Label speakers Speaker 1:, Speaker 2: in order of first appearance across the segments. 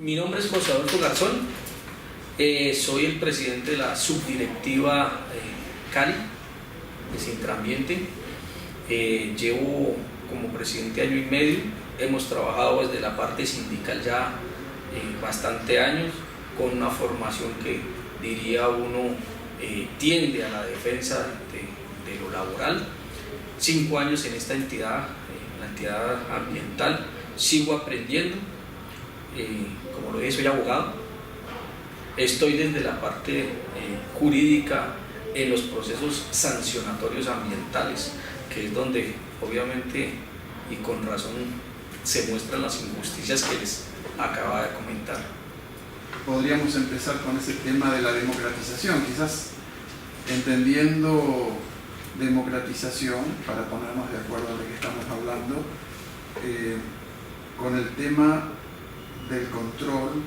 Speaker 1: Mi nombre es José Adolfo Garzón, soy el presidente de la subdirectiva Cali de Sintraambiente. Llevo como presidente año y medio, hemos trabajado desde la parte sindical ya bastante años, con una formación que diría uno tiende a la defensa de lo laboral. 5 años en esta entidad, la entidad ambiental, sigo aprendiendo. Como lo dije, soy abogado, estoy desde la parte jurídica en los procesos sancionatorios ambientales, que es donde obviamente y con razón se muestran las injusticias que les acaba de comentar.
Speaker 2: Podríamos empezar con ese tema de la democratización, quizás entendiendo democratización, para ponernos de acuerdo de qué estamos hablando, con el tema del control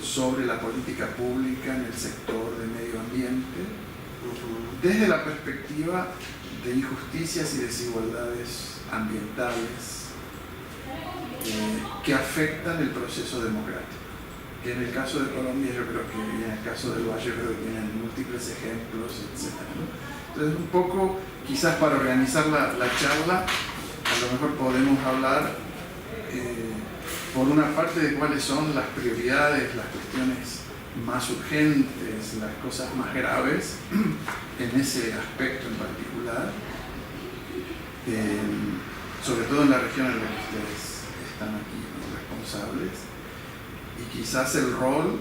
Speaker 2: sobre la política pública en el sector de medio ambiente, desde la perspectiva de injusticias y desigualdades ambientales que afectan el proceso democrático. Que en el caso de Colombia yo creo que, y en el caso del Valle creo que tienen múltiples ejemplos, etc. Entonces un poco, quizás para organizar la charla, a lo mejor podemos hablar por una parte de cuáles son las prioridades, las cuestiones más urgentes, las cosas más graves en ese aspecto en particular, sobre todo en la región en la que ustedes están aquí como responsables, y quizás el rol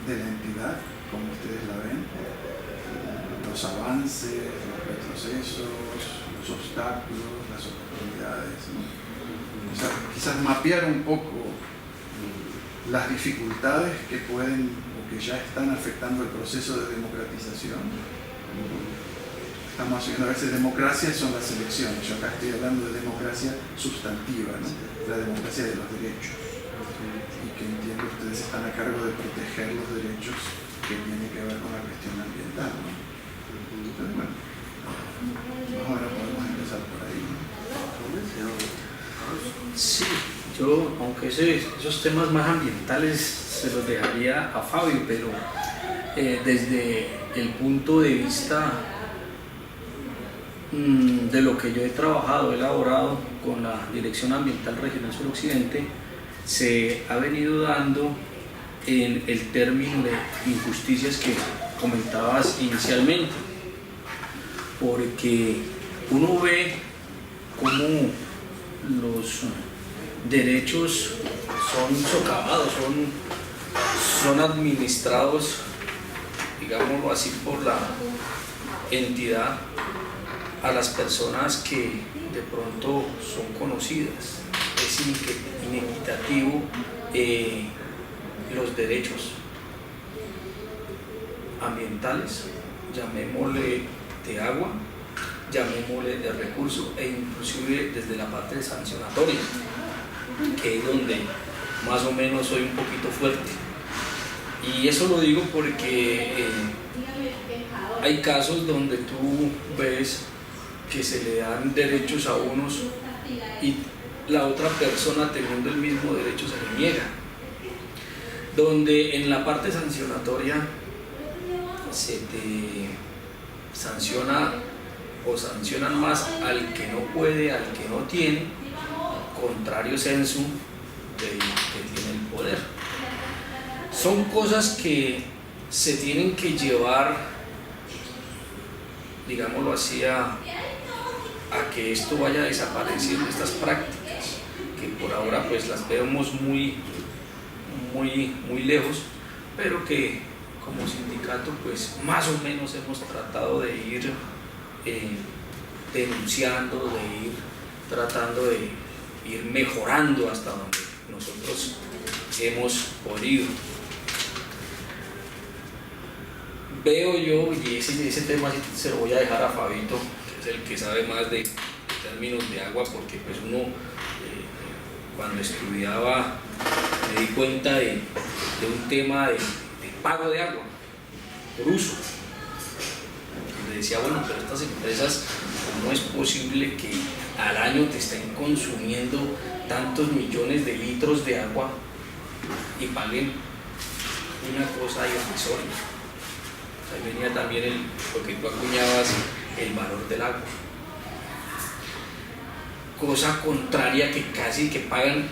Speaker 2: de la entidad, como ustedes la ven, los avances, los retrocesos, los obstáculos, las oportunidades, ¿no? O sea, quizás mapear un poco las dificultades que pueden o que ya están afectando el proceso de democratización. Estamos haciendo a veces democracia son las elecciones, yo acá estoy hablando de democracia sustantiva, ¿no? La democracia de los derechos, y que entiendo que ustedes están a cargo de proteger los derechos que tienen que ver con la cuestión ambiental, ¿no? Entonces, bueno, más o menos podemos empezar por ahí, ¿no?
Speaker 1: Sí, yo, aunque esos temas más ambientales se los dejaría a Fabio, pero desde el punto de vista de lo que yo he trabajado, he elaborado con la Dirección Ambiental Regional Suroccidente, se ha venido dando en el término de injusticias que comentabas inicialmente, porque uno ve cómo los derechos son socavados, son administrados, digámoslo así, por la entidad a las personas que de pronto son conocidas. Es inequitativo los derechos ambientales, llamémosle de agua, llamémosle de recursos, e inclusive desde la parte sancionatoria, que es donde más o menos soy un poquito fuerte. Y eso lo digo porque hay casos donde tú ves que se le dan derechos a unos y la otra persona, teniendo el mismo derecho, se le niega. Donde en la parte sancionatoria se te sanciona o sancionan más al que no puede, al que no tiene, contrario sensu del que tiene el poder. Son cosas que se tienen que llevar, digámoslo así, a que esto vaya desapareciendo, estas prácticas, que por ahora pues las vemos muy lejos, pero que como sindicato pues más o menos hemos tratado de ir denunciando, de ir tratando de ir mejorando hasta donde nosotros hemos podido. Veo yo, y ese tema se lo voy a dejar a Fabito, que es el que sabe más de términos de agua, porque pues uno cuando estudiaba me di cuenta de un tema de pago de agua por uso. Le decía, bueno, pero estas empresas, ¿cómo es posible que al año te estén consumiendo tantos millones de litros de agua y paguen una cosa irrisoria. Ahí venía también lo que tú acuñabas, el valor del agua. Cosa contraria que casi que pagan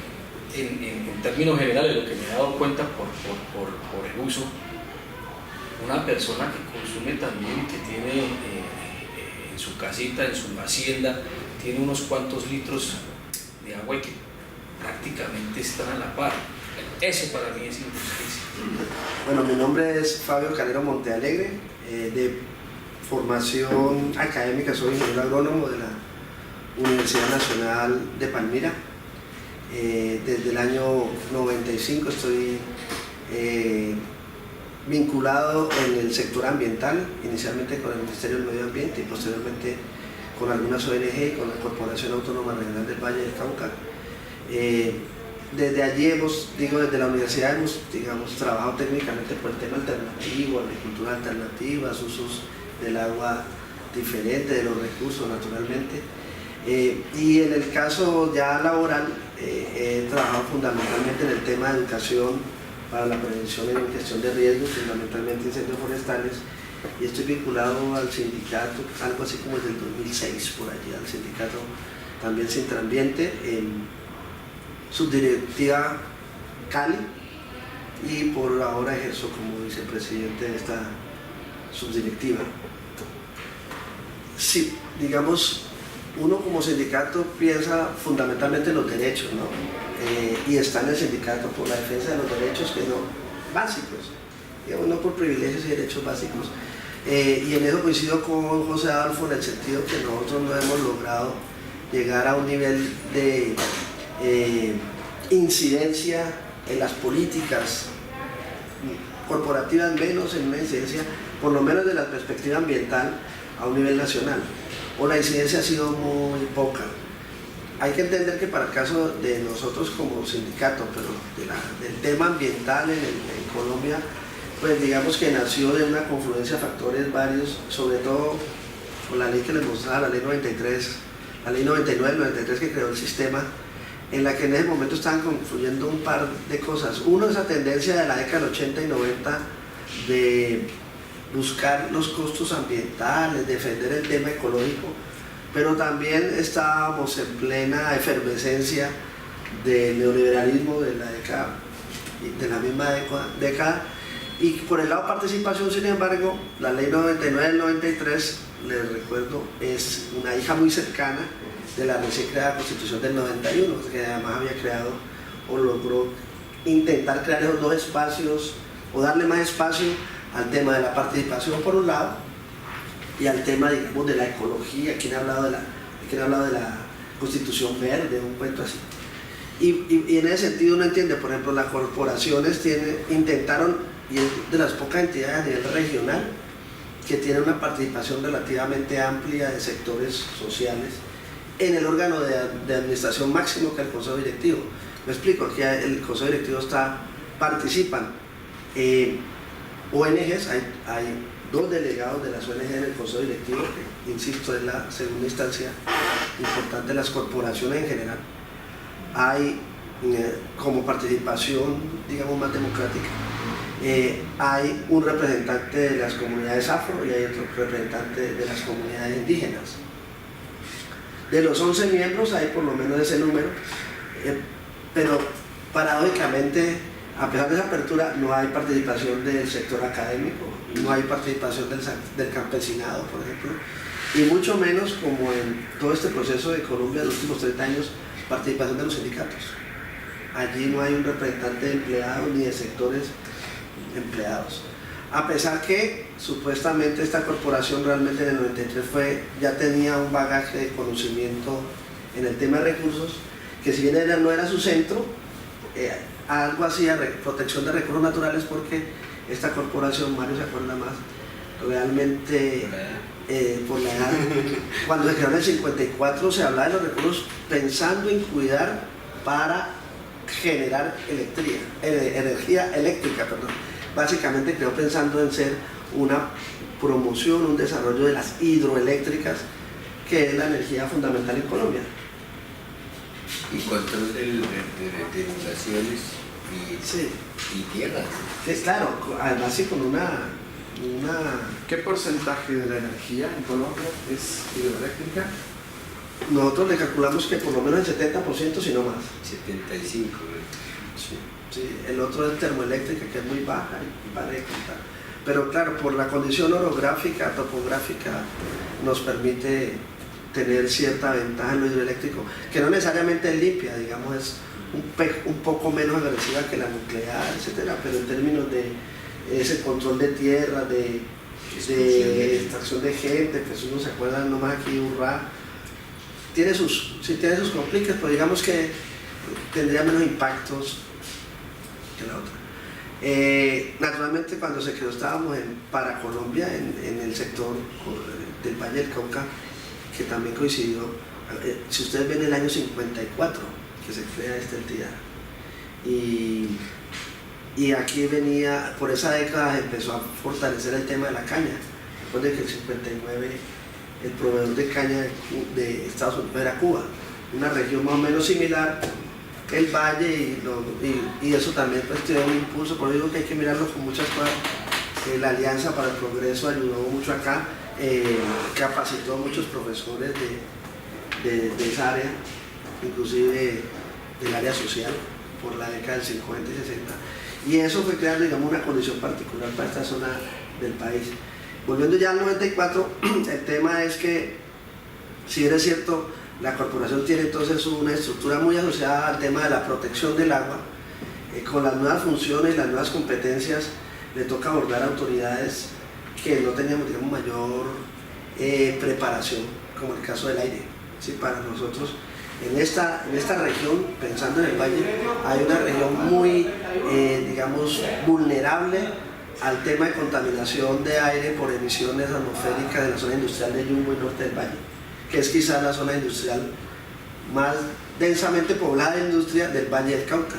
Speaker 1: en términos generales, lo que me he dado cuenta por el uso, una persona que consume también, que tiene en su casita, en su hacienda, tiene unos cuantos litros de agua y que prácticamente están a la par. Eso para mí es injusticia.
Speaker 3: Bueno, mi nombre es Fabio Calero Montealegre, de formación académica, soy ingeniero agrónomo de la Universidad Nacional de Palmira. Desde el año 95 estoy vinculado en el sector ambiental, inicialmente con el Ministerio del Medio Ambiente y posteriormente con algunas ONG y con la Corporación Autónoma Regional del Valle del Cauca. Desde allí desde la universidad hemos, trabajado técnicamente por el tema alternativo, agricultura alternativa, usos del agua diferente, de los recursos naturalmente. Y en el caso ya laboral, he trabajado fundamentalmente en el tema de educación para la prevención y gestión de riesgos, fundamentalmente incendios forestales, y estoy vinculado al sindicato, algo así como desde el 2006, por allí, al sindicato también Sintrambiente, en subdirectiva Cali, y por ahora ejerzo como vicepresidente de esta subdirectiva. Sí, digamos, uno como sindicato piensa fundamentalmente en los derechos, ¿no? Y está en el sindicato por la defensa de los derechos que no básicos, digamos, no por privilegios y derechos básicos. Y en eso coincido con José Adolfo en el sentido que nosotros no hemos logrado llegar a un nivel de incidencia en las políticas corporativas, menos en una incidencia, por lo menos de la perspectiva ambiental, a un nivel nacional, o la incidencia ha sido muy poca. Hay que entender que para el caso de nosotros como sindicato, pero del tema ambiental en Colombia, pues digamos que nació de una confluencia de factores varios, sobre todo con la ley que les mostraba, la ley 93, la ley 99, 93 que creó el sistema, en la que en ese momento estaban confluyendo un par de cosas. Uno, esa tendencia de la década del 80 y 90 de buscar los costos ambientales, defender el tema ecológico, pero también estábamos en plena efervescencia del neoliberalismo de la misma década, y por el lado de participación, sin embargo, la ley 99 del 93, les recuerdo, es una hija muy cercana de la recién creada Constitución del 91, que además había creado o logró intentar crear esos dos espacios o darle más espacio al tema de la participación por un lado y al tema, digamos, de la ecología. Quien ha hablado de la Constitución Verde, un cuento así. Y en ese sentido uno entiende, por ejemplo, las corporaciones intentaron, y es de las pocas entidades a nivel regional que tienen una participación relativamente amplia de sectores sociales en el órgano de administración máximo, que es el Consejo Directivo. Me explico, aquí el Consejo Directivo participan ONGs, hay dos delegados de las ONGs en el Consejo Directivo, que insisto es la segunda instancia importante de las corporaciones en general. Hay como participación, digamos, más democrática, hay un representante de las comunidades afro y hay otro representante de las comunidades indígenas. De los 11 miembros hay por lo menos ese número, pero paradójicamente, a pesar de esa apertura, no hay participación del sector académico, no hay participación del campesinado, por ejemplo, y mucho menos, como en todo este proceso de Colombia de los últimos 30 años, participación de los sindicatos. Allí no hay un representante de empleados ni de sectores empleados. A pesar que supuestamente esta corporación realmente en el 93 ya tenía un bagaje de conocimiento en el tema de recursos, que si bien no era su centro, algo hacía protección de recursos naturales, porque esta corporación, Mario se acuerda más, realmente por la edad, cuando se creó en el 54 se hablaba de los recursos pensando en cuidar para generar energía eléctrica, básicamente creó pensando en ser una promoción, un desarrollo de las hidroeléctricas, que es la energía fundamental en Colombia.
Speaker 4: Y control de inundaciones.
Speaker 3: Sí.
Speaker 4: y tierra.
Speaker 3: Que claro, además sí con una
Speaker 2: ¿Qué porcentaje de la energía en Colombia es hidroeléctrica?
Speaker 3: nosotros le calculamos que por lo menos el 70%, si no más.
Speaker 4: 75.
Speaker 3: Sí, el otro es termoeléctrica, que es muy baja y vale de contar. Pero claro, por la condición orográfica, topográfica, nos permite tener cierta ventaja en lo hidroeléctrico, que no necesariamente es limpia, digamos, es un poco menos agresiva que la nuclear, etcétera, pero en términos de ese control de tierra, de extracción de gente, pues uno se acuerda nomás aquí Urrá, tiene sus compliques, pero digamos que tendría menos impactos que la otra. Naturalmente cuando se creó estábamos para Colombia en el sector del Valle del Cauca, que también coincidió, si ustedes ven el año 54 que se crea esta entidad, y aquí venía, por esa década empezó a fortalecer el tema de la caña, después de que el 59 el proveedor de caña de Estados Unidos era Cuba, una región más o menos similar, el valle, y eso también pues tiene un impulso, por eso digo que hay que mirarlo con muchas cosas. La Alianza para el Progreso ayudó mucho acá, capacitó a muchos profesores de esa área, inclusive del área social, por la década del 50 y 60, y eso fue creando, digamos, una condición particular para esta zona del país. Volviendo ya al 94, el tema es que, si bien es cierto, la corporación tiene entonces una estructura muy asociada al tema de la protección del agua, con las nuevas funciones y las nuevas competencias le toca abordar autoridades que no teníamos, digamos, mayor preparación, como el caso del aire. ¿Sí? Para nosotros, en esta región, pensando en el valle, hay una región muy, digamos, vulnerable al tema de contaminación de aire por emisiones atmosféricas de la zona industrial de Yumbo y norte del valle, que es quizás la zona industrial más densamente poblada de industria del Valle del Cauca.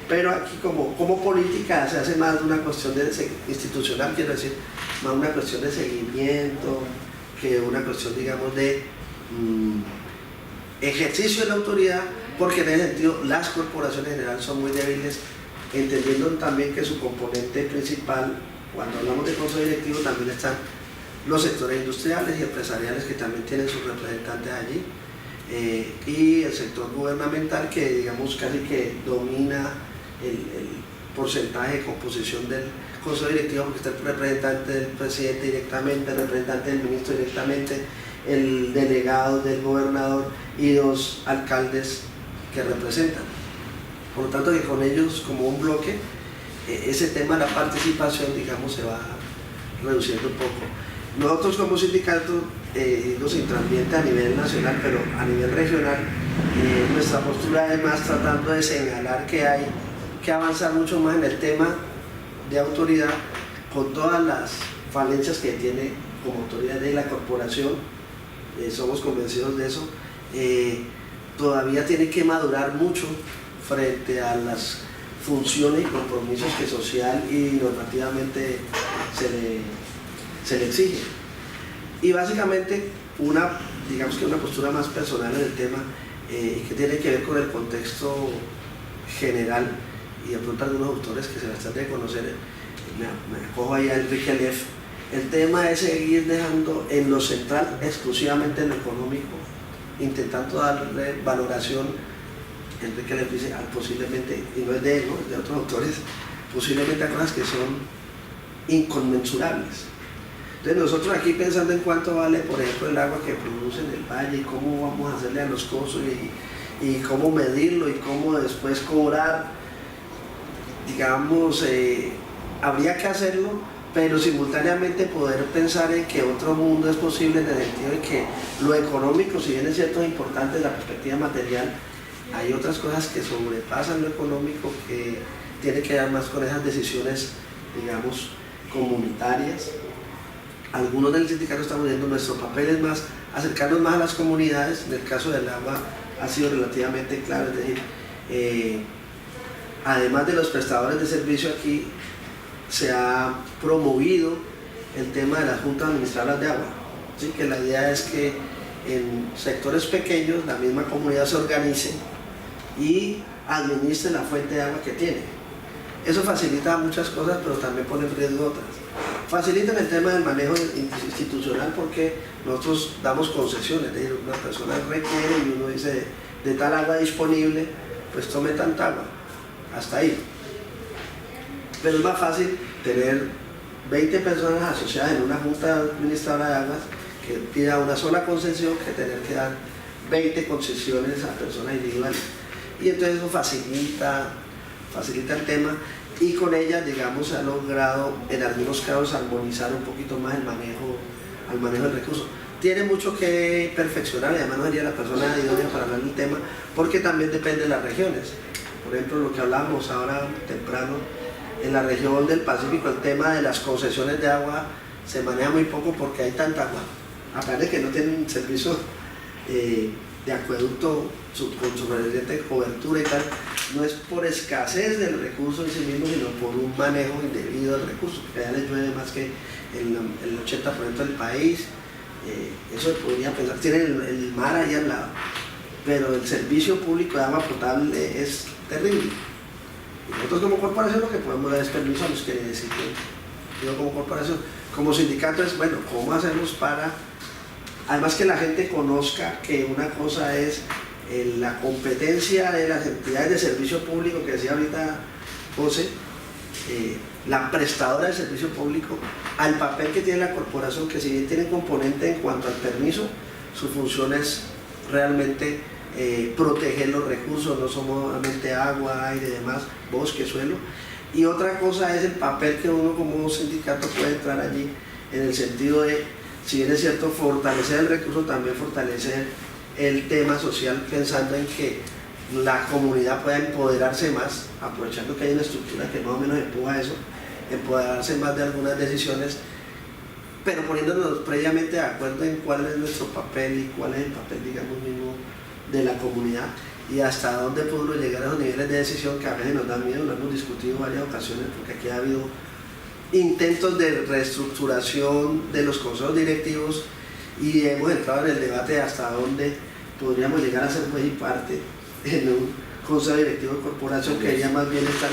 Speaker 3: Pero aquí como política se hace más de una cuestión institucional, quiero decir, más una cuestión de seguimiento que una cuestión, digamos, de ejercicio de la autoridad, porque en ese sentido las corporaciones en general son muy débiles, entendiendo también que su componente principal, cuando hablamos de consejo directivo, también están los sectores industriales y empresariales que también tienen sus representantes allí, y el sector gubernamental que, digamos, casi que domina el porcentaje de composición del consejo directivo, porque está el representante del presidente directamente, el representante del ministro directamente, el delegado del gobernador y los alcaldes que representan. Por lo tanto, que con ellos como un bloque, ese tema de la participación, digamos, se va reduciendo un poco. Nosotros como sindicato, los Intrambiente a nivel nacional, pero a nivel regional, nuestra postura es más tratando de señalar que hay que avanzar mucho más en el tema de autoridad, con todas las falencias que tiene como autoridad de la corporación, somos convencidos de eso, todavía tiene que madurar mucho frente a las funciones y compromisos que social y normativamente se le exige. Y básicamente digamos que una postura más personal en el tema, que tiene que ver con el contexto general, y de pronto algunos autores que se bastante de conocer, me acojo ahí a Enrique Leff. El tema es seguir dejando en lo central exclusivamente en lo económico, intentando darle valoración. Enrique Leff dice posiblemente, y no es de él, ¿no? Es de otros autores, posiblemente a cosas que son inconmensurables. Entonces nosotros aquí pensando en cuánto vale, por ejemplo, el agua que produce en el valle, y cómo vamos a hacerle a los costos, y cómo medirlo, y cómo después cobrar, digamos, habría que hacerlo, pero simultáneamente poder pensar en que otro mundo es posible, en el sentido de que lo económico, si bien es cierto, es importante desde la perspectiva material, hay otras cosas que sobrepasan lo económico, que tiene que ver más con esas decisiones, digamos, comunitarias. Algunos del sindicato estamos viendo nuestro papel es más acercarnos más a las comunidades. En el caso del agua ha sido relativamente claro, es decir, además de los prestadores de servicio, aquí se ha promovido el tema de las juntas administradoras de agua, ¿sí? Que la idea es que en sectores pequeños la misma comunidad se organice y administre la fuente de agua que tiene. Eso facilita muchas cosas, pero también pone en riesgo otras. Facilita en el tema del manejo institucional porque nosotros damos concesiones, es decir, una persona requiere y uno dice de tal agua disponible, pues tome tanta agua, hasta ahí. Pero es más fácil tener 20 personas asociadas en una junta administradora de aguas que pida una sola concesión que tener que dar 20 concesiones a personas individuales. Y entonces eso facilita el tema y con ella, digamos, se ha logrado en algunos casos armonizar un poquito más el manejo del recurso. Tiene mucho que perfeccionar y además no sería la persona idónea para hablar del tema porque también depende de las regiones. Por ejemplo, lo que hablamos ahora temprano, en la región del Pacífico el tema de las concesiones de agua se maneja muy poco porque hay tanta agua. Aparte de que no tienen un servicio de acueducto con suficiente cobertura y tal, no es por escasez del recurso en sí mismo, sino por un manejo indebido del recurso, porque allá les llueve más que el 80% del país. Eso se podría pensar, tienen el mar ahí al lado, pero el servicio público de agua potable es terrible. Y nosotros como corporación lo que podemos dar es permiso a los que necesiten. Yo como corporación, como sindicato es, bueno, ¿cómo hacemos para, además que la gente conozca que una cosa es la competencia de las entidades de servicio público, que decía ahorita José, la prestadora de servicio público, al papel que tiene la corporación, que si bien tiene componente en cuanto al permiso, su función es realmente proteger los recursos, no somos solamente agua, aire y demás, bosque, suelo. Y otra cosa es el papel que uno como sindicato puede entrar allí, en el sentido de, si bien es cierto, fortalecer el recurso, también fortalecer el tema social, pensando en que la comunidad pueda empoderarse más, aprovechando que hay una estructura que más o menos empuja eso, empoderarse más de algunas decisiones, pero poniéndonos previamente de acuerdo en cuál es nuestro papel y cuál es el papel, digamos, mismo de la comunidad y hasta dónde podemos llegar a esos niveles de decisión que a veces nos dan miedo. Lo hemos discutido en varias ocasiones porque aquí ha habido intentos de reestructuración de los consejos directivos y hemos entrado en el debate de hasta dónde podríamos llegar a ser juez y parte en un consejo directivo de corporación, que debería más bien estar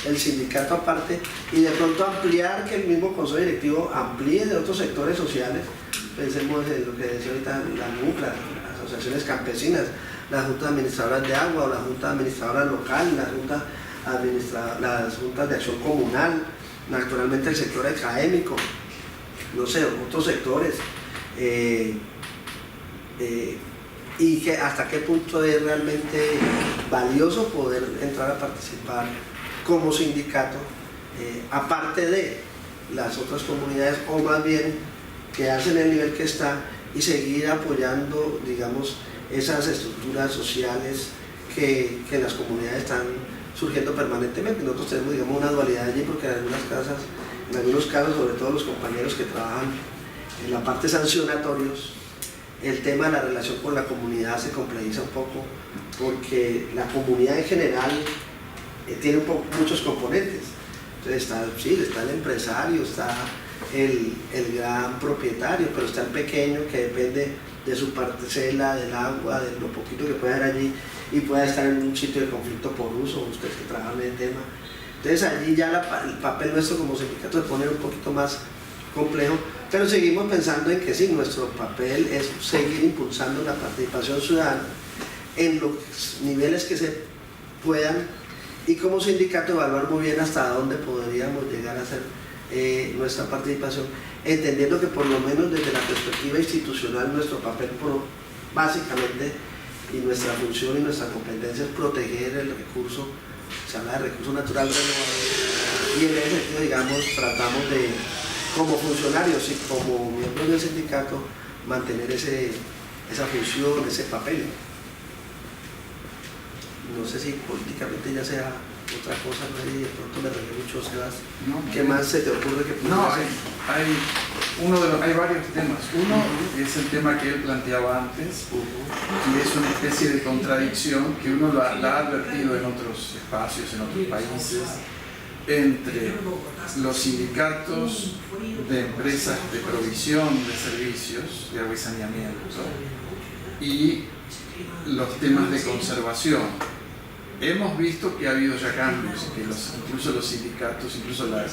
Speaker 3: el sindicato aparte y de pronto ampliar, que el mismo consejo directivo amplíe de otros sectores sociales. Pensemos en lo que decía ahorita la NUC, las asociaciones campesinas, las juntas administradoras de agua o las juntas administradoras locales, las juntas de acción comunal, naturalmente el sector académico, no sé, otros sectores, y que hasta qué punto es realmente valioso poder entrar a participar como sindicato, aparte de las otras comunidades, o más bien quedarse en el nivel que está y seguir apoyando, digamos, esas estructuras sociales que en las comunidades están surgiendo permanentemente. Nosotros tenemos, digamos, una dualidad allí porque en algunos casos, sobre todo los compañeros que trabajan en la parte sancionatorios, el tema de la relación con la comunidad se complejiza un poco porque la comunidad en general tiene muchos componentes. Entonces está el empresario, está el gran propietario, pero está el pequeño que depende de su parcela, del agua, de lo poquito que puede haber allí y puede estar en un sitio de conflicto por uso, ustedes que trabajan en el tema. Entonces allí ya el papel nuestro como sindicato se pone un poquito más complejo, pero seguimos pensando en que sí, nuestro papel es seguir impulsando la participación ciudadana en los niveles que se puedan y como sindicato evaluar muy bien hasta dónde podríamos llegar a hacer nuestra participación, entendiendo que por lo menos desde la perspectiva institucional nuestro papel básicamente y nuestra función y nuestra competencia es proteger el recurso, se habla de recurso natural renovable y en ese sentido, digamos, tratamos de, como funcionarios y como miembros del sindicato, mantener esa función, ese papel. No sé si políticamente ya sea otra cosa, no sé, de pronto me regué mucho, Sebas. No, ¿qué más se te ocurre que
Speaker 2: no, hay varios temas. Uno es el tema que él planteaba antes, y es una especie de contradicción que uno la ha advertido en otros espacios, en otros países, entre los sindicatos de empresas de provisión de servicios de agua y saneamiento y los temas de conservación. hemos visto que ha habido ya cambios, que incluso los sindicatos, incluso la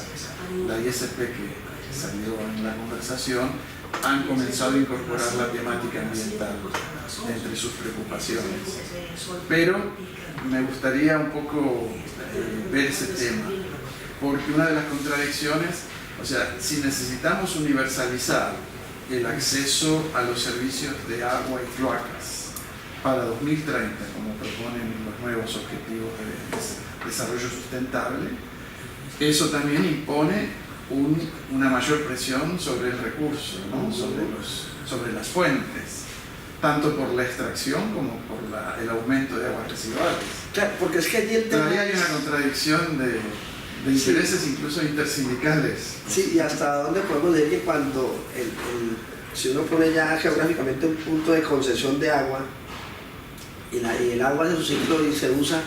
Speaker 2: ISP que salió en la conversación, han comenzado a incorporar la temática ambiental entre sus preocupaciones. Pero me gustaría un poco ver ese tema, porque una de las contradicciones, o sea, si necesitamos universalizar el acceso a los servicios de agua y cloacas para 2030, como proponen los nuevos objetivos de desarrollo sustentable, eso también impone una mayor presión sobre el recurso, ¿no? sobre las fuentes, tanto por la extracción como por el aumento de aguas residuales.
Speaker 3: Claro, porque es que allí el tema
Speaker 2: Todavía hay una contradicción de intereses, sí, incluso intersindicales.
Speaker 3: Sí, y hasta dónde podemos decir que cuando si uno pone ya geográficamente un punto de concesión de agua y el agua hace su ciclo y se usa,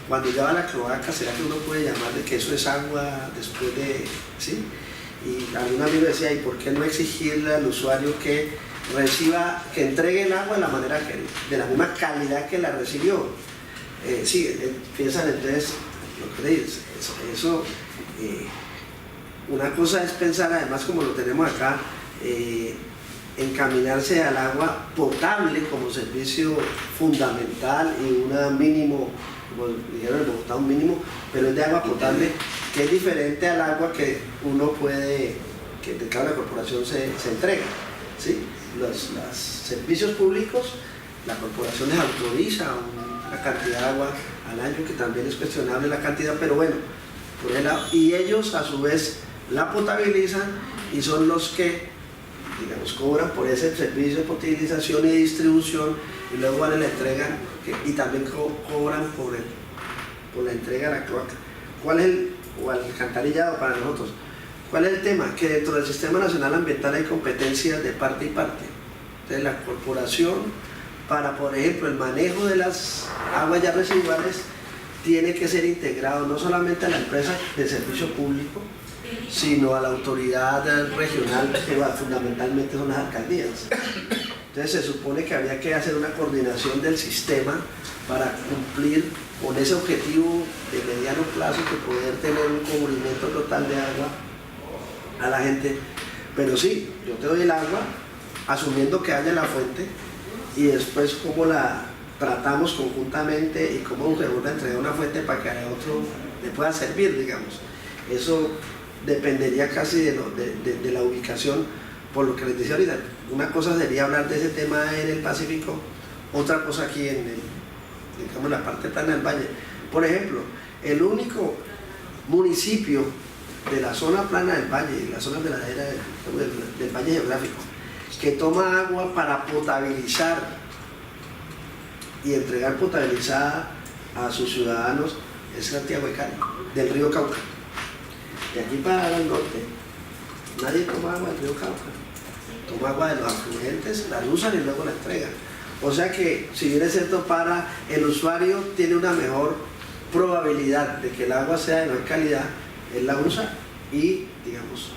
Speaker 3: cuando ya va a la cloaca, ¿será que uno puede llamarle que eso es agua después de...? ¿Sí? Y algún amigo decía, ¿y por qué no exigirle al usuario que reciba, que entregue el agua de la manera de la misma calidad que la recibió? Sí, piensan entonces, lo que le dices, eso una cosa es pensar, además como lo tenemos acá, encaminarse al agua potable como servicio fundamental y una mínimo, como dijeron en Bogotá, un mínimo, pero es de agua potable, que es diferente al agua que uno puede, que de cada corporación se entrega, ¿sí? Los servicios públicos, la corporación les autoriza una cantidad de agua al año, que también es cuestionable la cantidad, pero bueno, por el lado, y ellos a su vez la potabilizan y son los que, digamos, cobran por ese servicio de potabilización y distribución, y luego van y le entregan, y también cobran por la entrega a la cloaca. ¿Cuál es o al alcantarillado para nosotros? ¿Cuál es el tema? Que dentro del Sistema Nacional Ambiental hay competencias de parte y parte. Entonces la corporación, para por ejemplo el manejo de las aguas ya residuales, tiene que ser integrado no solamente a la empresa de servicio público, sino a la autoridad regional, que fundamentalmente son las alcaldías. Entonces se supone que había que hacer una coordinación del sistema para cumplir con ese objetivo de mediano plazo, que poder tener un cubrimiento total de agua a la gente. Pero sí, yo te doy el agua asumiendo que haya la fuente, y después cómo la tratamos conjuntamente y cómo se vuelve a entregar una fuente para que a otro le pueda servir, digamos. Eso dependería casi de la ubicación, por lo que les decía ahorita. Una cosa sería hablar de ese tema en el Pacífico, otra cosa aquí en digamos, la parte plana del valle. Por ejemplo, el único municipio de la zona plana del valle, la zona verdadera del valle geográfico, que toma agua para potabilizar y entregar potabilizada a sus ciudadanos, es Santiago de Cali, del río Cauca. De aquí para el norte, nadie toma agua del río Cauca, toma agua de los afluentes, la usan y luego la entregan. O sea que, si bien es cierto, para el usuario tiene una mejor probabilidad de que el agua sea de mejor calidad, él la usa y, digamos,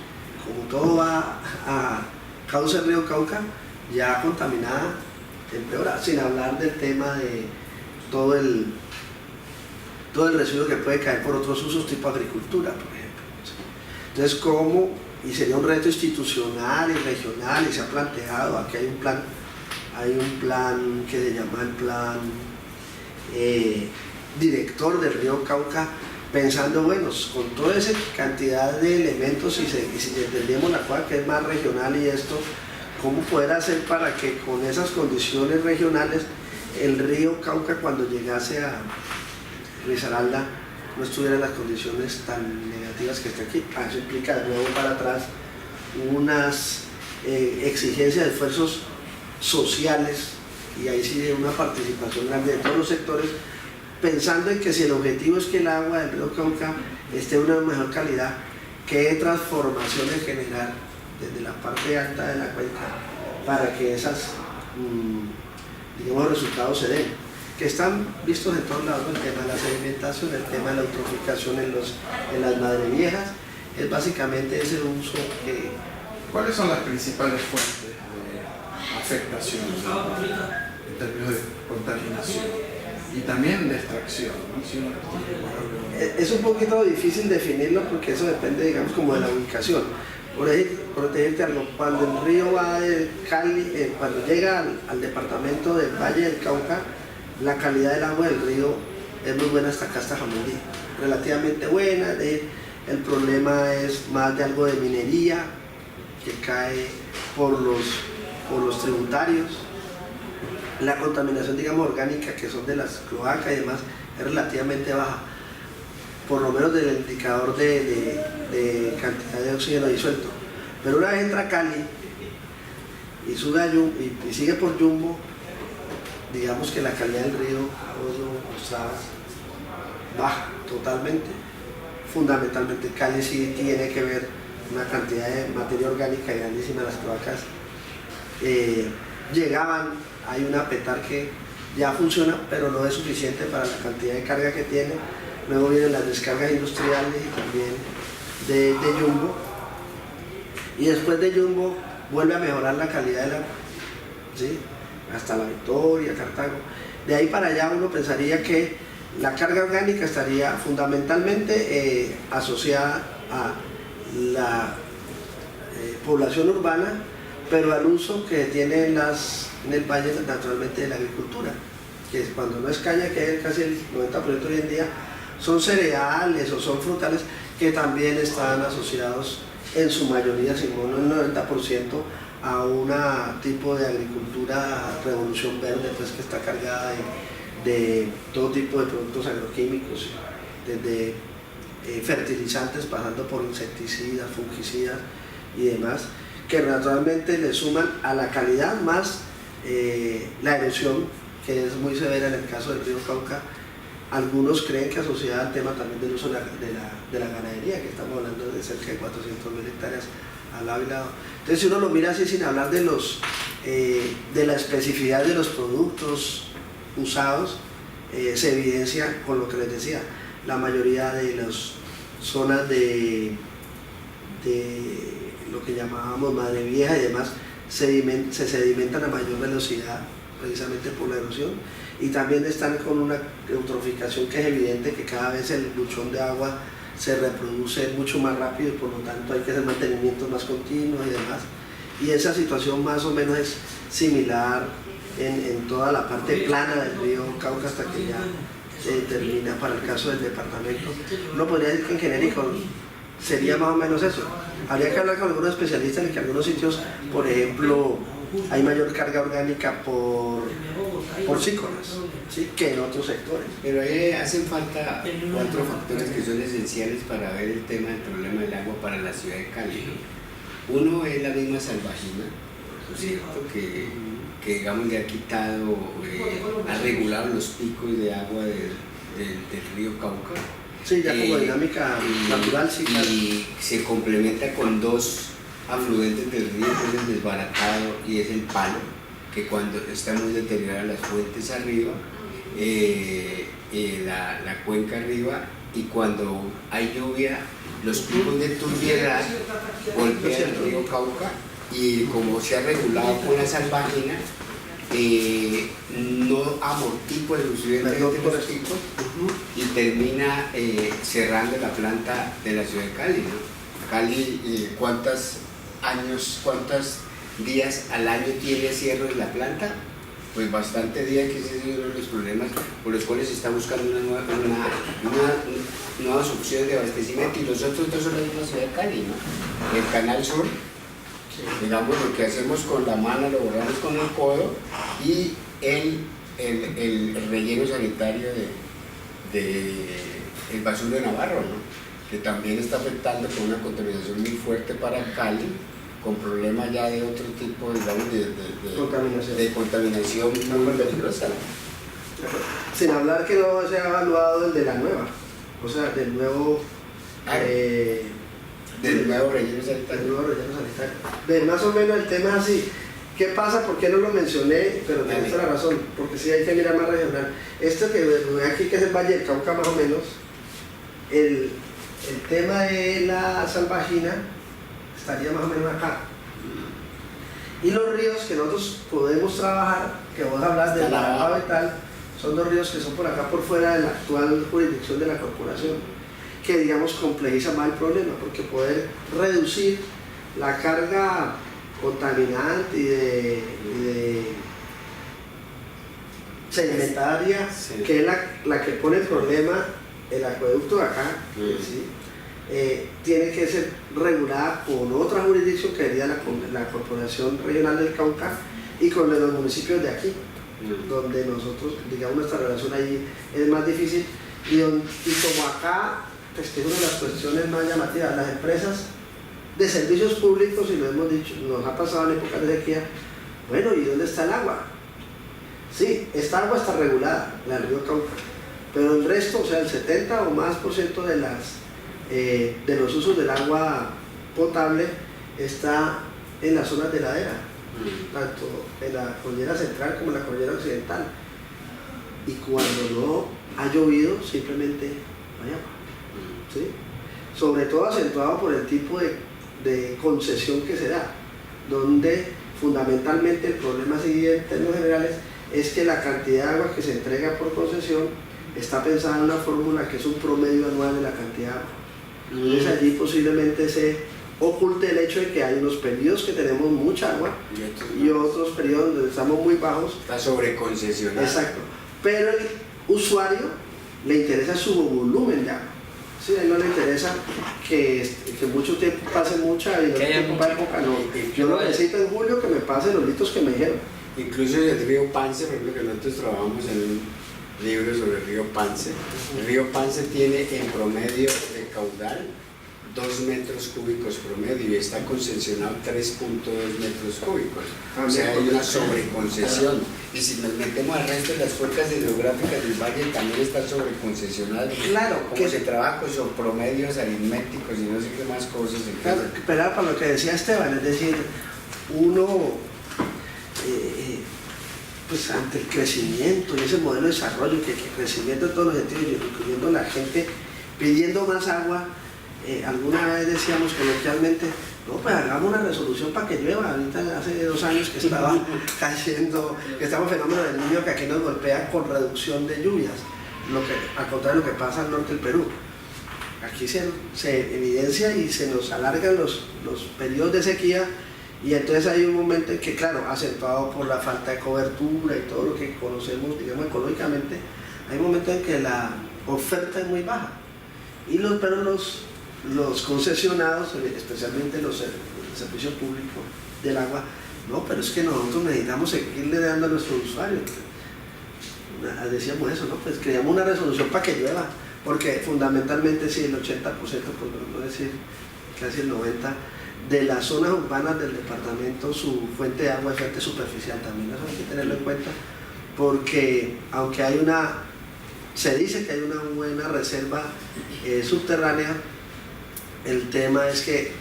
Speaker 3: como todo va a cauce del río Cauca, ya contaminada, empeora, sin hablar del tema de todo el residuo que puede caer por otros usos, tipo agricultura, por ejemplo. Entonces, ¿cómo? Y sería un reto institucional y regional, y se ha planteado, aquí hay un plan que se llama el plan director del río Cauca, pensando, bueno, con toda esa cantidad de elementos, y si entendemos la cosa que es más regional y esto, ¿cómo poder hacer para que con esas condiciones regionales el río Cauca, cuando llegase a Risaralda, no estuviera en las condiciones tan negativas que está aquí? Eso implica de nuevo para atrás unas exigencias de esfuerzos sociales, y ahí sí de una participación grande de todos los sectores, pensando en que si el objetivo es que el agua del río Cauca esté de una mejor calidad, ¿qué transformaciones generar desde la parte alta de la cuenca para que esas, digamos, resultados se den? Que están vistos en todos lados, el tema de la sedimentación, el tema de la eutroficación en las madres viejas, es básicamente ese uso que...
Speaker 2: ¿Cuáles son las principales fuentes de afectación en términos de contaminación? y también de extracción, ¿no? Si uno
Speaker 3: Es un poquito difícil definirlo porque eso depende, digamos, como de la ubicación. Por decirte algo, cuando el río va de Cali, cuando llega al departamento del Valle del Cauca, la calidad del agua del río es muy buena hasta acá, hasta Jamundí, relativamente buena. El problema es más de algo de minería que cae por los tributarios. La contaminación, digamos, orgánica, que son de las cloacas y demás, es relativamente baja, por lo menos del indicador de cantidad de oxígeno disuelto. Pero una vez entra a Cali y sube a Yumbo, y sigue por Yumbo, digamos que la calidad del río Ostrava baja totalmente. Fundamentalmente Cali sí tiene que ver una cantidad de materia orgánica grandísima. Las cloacas llegaban, hay una petar que ya funciona, pero no es suficiente para la cantidad de carga que tiene. Luego vienen las descargas industriales y también de Yumbo, y después de Yumbo vuelve a mejorar la calidad del agua, ¿sí? Hasta La Victoria, Cartago. De ahí para allá uno pensaría que la carga orgánica estaría fundamentalmente asociada a la población urbana, pero al uso que tiene en el valle naturalmente de la agricultura, que cuando no es caña, que es casi el 90% hoy en día, son cereales o son frutales que también están asociados en su mayoría, si no el 90%, a un tipo de agricultura revolución verde, pues, que está cargada de todo tipo de productos agroquímicos, desde fertilizantes pasando por insecticidas, fungicidas y demás, que naturalmente le suman a la calidad más la erosión, que es muy severa en el caso del río Cauca. Algunos creen que asociada al tema también del uso de la ganadería, que estamos hablando de cerca de 400.000 hectáreas al lado y lado. Entonces, si uno lo mira así sin hablar de la especificidad de los productos usados, se evidencia con lo que les decía, la mayoría de las zonas de lo que llamábamos Madre Vieja y demás se sedimentan a mayor velocidad precisamente por la erosión, y también están con una eutroficación que es evidente, que cada vez el buchón de agua se reproduce mucho más rápido y por lo tanto hay que hacer mantenimientos más continuos y demás. Y esa situación más o menos es similar en toda la parte plana del río Cauca hasta que ya se termina para el caso del departamento. Uno podría decir que en genérico sería más o menos eso. Habría que hablar con algunos especialistas en que algunos sitios, por ejemplo, hay mayor carga orgánica por porcícolas, ¿sí?, que en otros sectores.
Speaker 4: Pero ahí hacen falta 4 factores que son esenciales para ver el tema del problema del agua para la ciudad de Cali, ¿no? Uno es la misma salvajina, ¿no es cierto?, que digamos le ha quitado, ha regulado los picos de agua del río Cauca.
Speaker 3: Sí, ya como dinámica natural, sí, claro.
Speaker 4: Y se complementa con 2 afluentes del río, que es el desbaratado y es el Palo, que cuando están muy deterioradas las fuentes arriba, la cuenca arriba, y cuando hay lluvia, los picos de turbiedad golpean el río Cauca, y como se ha regulado con la salvajina, no amortigua el suficiente los picos y termina cerrando la planta de la ciudad de Cali, ¿no? Cali, ¿cuántos días al año tiene cierre de la planta? Pues bastante días, que ese es uno de los problemas por los cuales se está buscando nuevas opciones de abastecimiento, y los otros 2 son la misma ciudad de Cali, ¿no? El Canal Sur, digamos, lo que hacemos con la mano lo borramos con el codo, y el relleno sanitario el basurero de Navarro, ¿no?, que también está afectando con una contaminación muy fuerte para Cali, con problemas ya de otro tipo, digamos, de contaminación muy peligrosa, ¿no?
Speaker 3: Sin hablar que no se ha evaluado el de la nueva, o sea, del nuevo
Speaker 4: relleno sanitario.
Speaker 3: Más o menos el tema es así. ¿Qué pasa? ¿Por qué no lo mencioné? Pero tienes toda la razón, porque sí hay que mirar más regional. Esto que ve aquí, que es el Valle del Cauca más o menos, el tema de la salvajina estaría más o menos acá. Y los ríos que nosotros podemos trabajar, que vos hablas del lavado y tal, Son 2 ríos que son por acá por fuera de la actual jurisdicción de la corporación, que digamos complejiza más el problema, porque poder reducir la carga contaminante y de sedimentaria,
Speaker 4: Sí.
Speaker 3: que es la que pone el problema, el acueducto de acá, ¿sí? Tiene que ser regulada con otra jurisdicción que sería la Corporación Regional del Cauca y con los municipios de aquí, donde nosotros, digamos, nuestra relación ahí es más difícil y como acá, pues que es una de las cuestiones más llamativas, las empresas de servicios públicos, y lo hemos dicho, nos ha pasado en épocas de sequía, bueno, ¿y dónde está el agua? Sí, esta agua está regulada, la del río Cauca, pero el resto, o sea, el 70 o más % de los usos del agua potable está en las zonas de ladera, tanto en la cordillera central como en la cordillera occidental, y cuando no ha llovido simplemente no hay agua, ¿sí? Sobre todo acentuado por el tipo de concesión que se da, donde fundamentalmente el problema así en términos generales es que la cantidad de agua que se entrega por concesión está pensada en una fórmula que es un promedio anual de la cantidad de agua. Entonces allí posiblemente se oculte el hecho de que hay unos periodos que tenemos mucha agua y otros periodos donde estamos muy bajos.
Speaker 4: Está sobreconcesionado.
Speaker 3: Exacto. Pero el usuario le interesa su volumen de agua. Sí, a él no le interesa que mucho tiempo pase mucha y no tiempo para época, no. Yo lo necesito en julio que me pase los litros que me dijeron.
Speaker 4: Incluso el río Pance, por ejemplo, que nosotros trabajamos en un libro sobre el río Pance. El río Pance tiene en promedio de caudal 2 metros cúbicos promedio y está concesionado 3.2 metros cúbicos. O sea, hay una sobreconcesión. Y si nos metemos al resto de las cuencas hidrográficas del valle, también está sobreconcesionado.
Speaker 3: Claro,
Speaker 4: como
Speaker 3: que
Speaker 4: se trabaja con promedios aritméticos y no sé qué más cosas.
Speaker 3: Claro, pero para lo que decía Esteban, es decir, uno pues ante el crecimiento y ese modelo de desarrollo, que el crecimiento en todos los sentidos, incluyendo la gente pidiendo más agua, alguna vez decíamos coloquialmente, no, pues hagamos una resolución para que llueva. Ahorita hace 2 años que estaba cayendo, que estamos fenómeno del niño que aquí nos golpea con reducción de lluvias, al contrario de lo que pasa al norte del Perú. Aquí se evidencia y se nos alargan los periodos de sequía. Y entonces hay un momento en que, claro, acentuado por la falta de cobertura y todo lo que conocemos, digamos, económicamente, hay un momento en que la oferta es muy baja. Pero los concesionados, especialmente los servicios públicos del agua, no, pero es que nosotros necesitamos seguirle dando a nuestros usuarios. Decíamos eso, ¿no? Pues creamos una resolución para que llueva, porque fundamentalmente sí, el 80%, por no decir casi el 90%, de las zonas urbanas del departamento, su fuente de agua es fuente superficial también, eso hay que tenerlo en cuenta, porque aunque se dice que hay una buena reserva subterránea, el tema es que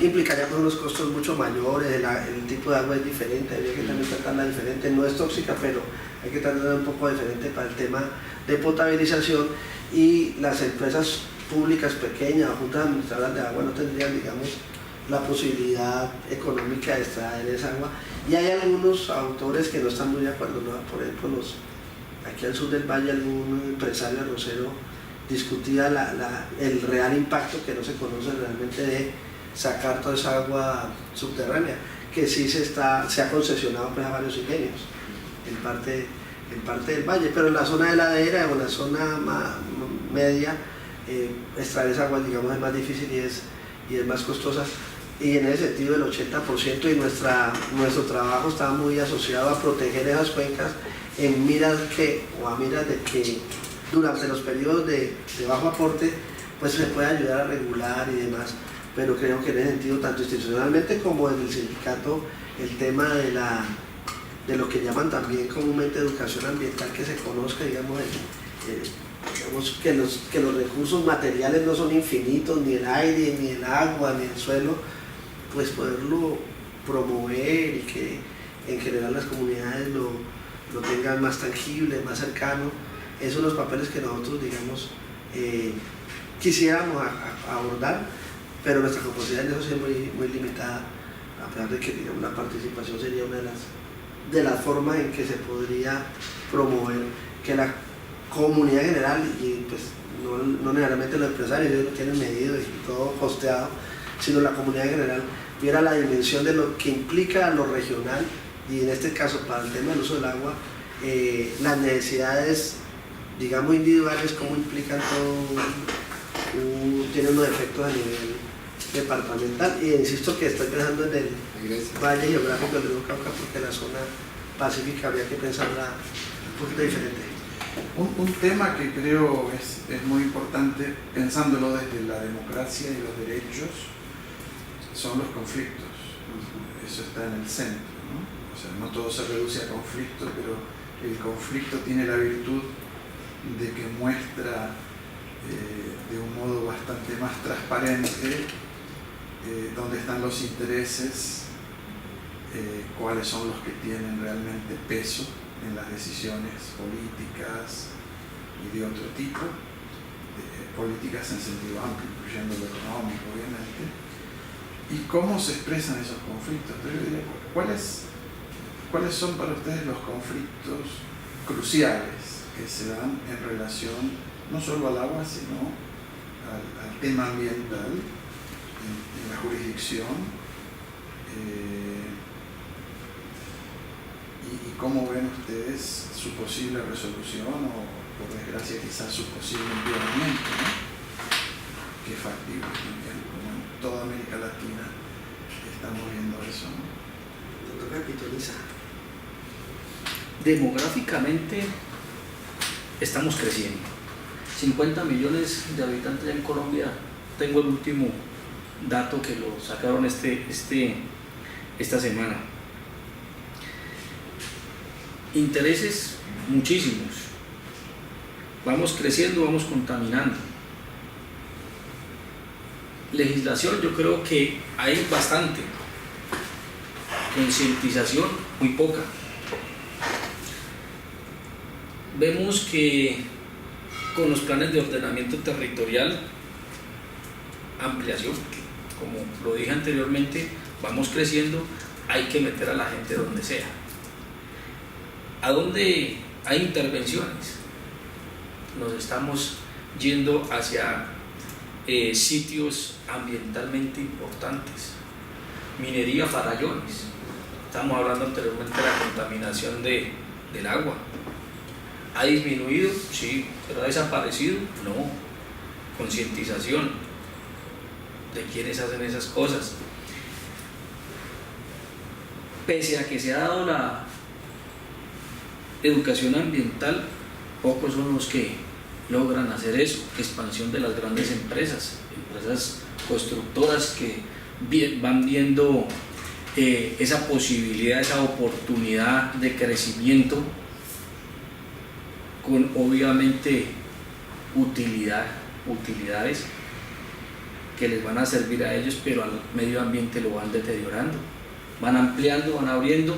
Speaker 3: implicaría unos costos mucho mayores, el tipo de agua es diferente, habría que también tratarla diferente, no es tóxica, pero hay que tratarla un poco diferente para el tema de potabilización, y las empresas públicas pequeñas o juntas administradoras de agua no tendrían, digamos, la posibilidad económica de extraer esa agua. Y hay algunos autores que no están muy de acuerdo, ¿no? Por ejemplo, aquí al sur del valle algún empresario arrocero discutía el real impacto que no se conoce realmente de sacar toda esa agua subterránea, que sí se ha concesionado pues, a varios ingenios en parte del valle, pero en la zona de ladera o en la zona media extraer esa agua, digamos, es más difícil y es más costosa, y en ese sentido el 80% de nuestro trabajo está muy asociado a proteger esas cuencas en miras de que durante los periodos de bajo aporte pues se puede ayudar a regular y demás, pero creo que en ese sentido, tanto institucionalmente como desde el sindicato, el tema de lo que llaman también comúnmente educación ambiental, que se conozca, digamos, que los recursos materiales no son infinitos, ni el aire, ni el agua, ni el suelo, pues poderlo promover y que en general las comunidades lo tengan más tangible, más cercano. Esos son los papeles que nosotros, digamos, quisiéramos abordar, pero nuestra capacidad en eso es muy, muy limitada, a pesar de que, digamos, la participación sería una de las de la forma en que se podría promover que la comunidad general, y pues no necesariamente los empresarios, ellos lo tienen medido y todo costeado, sino la comunidad general viera la dimensión de lo que implica lo regional, y en este caso para el tema del uso del agua, las necesidades, digamos, individuales, cómo implican todo, tienen unos efectos a nivel departamental. Y insisto que estoy pensando en el valle geográfico del río Cauca, porque la zona pacífica habría que pensarla un poquito diferente.
Speaker 2: Un tema que creo es muy importante, pensándolo desde la democracia y los derechos, son los conflictos. Eso está en el centro, ¿no? O sea, no todo se reduce a conflicto, pero el conflicto tiene la virtud de que muestra de un modo bastante más transparente dónde están los intereses, cuáles son los que tienen realmente peso en las decisiones políticas y de otro tipo, políticas en sentido amplio, incluyendo lo económico, obviamente, y cómo se expresan esos conflictos. Entonces, yo diría, ¿cuáles son para ustedes los conflictos cruciales que se dan en relación no solo al agua, sino al tema ambiental en la jurisdicción? ¿Y cómo ven ustedes su posible resolución o, por desgracia, quizás su posible empeoramiento, ¿no? Que es factible también, como en toda América Latina estamos viendo eso, ¿no?
Speaker 3: Doctor Capitoliza.
Speaker 1: Demográficamente estamos creciendo. 50 millones de habitantes ya en Colombia. Tengo el último dato que lo sacaron esta semana. Intereses muchísimos. Vamos creciendo, vamos contaminando. Legislación, yo creo que hay bastante. Concientización, muy poca. Vemos que con los planes de ordenamiento territorial, ampliación, como lo dije anteriormente, vamos creciendo, hay que meter a la gente donde sea. ¿A dónde hay intervenciones? Nos estamos yendo hacia sitios ambientalmente importantes. Minería, farallones. Estamos hablando anteriormente de la contaminación del agua. ¿Ha disminuido? Sí. ¿Pero ha desaparecido? No. Concientización de quienes hacen esas cosas. Pese a que se ha dado la educación ambiental, pocos son los que logran hacer eso. Expansión de las grandes empresas constructoras que van viendo esa posibilidad, esa oportunidad de crecimiento con obviamente utilidades que les van a servir a ellos, pero al medio ambiente lo van deteriorando, van ampliando, van abriendo.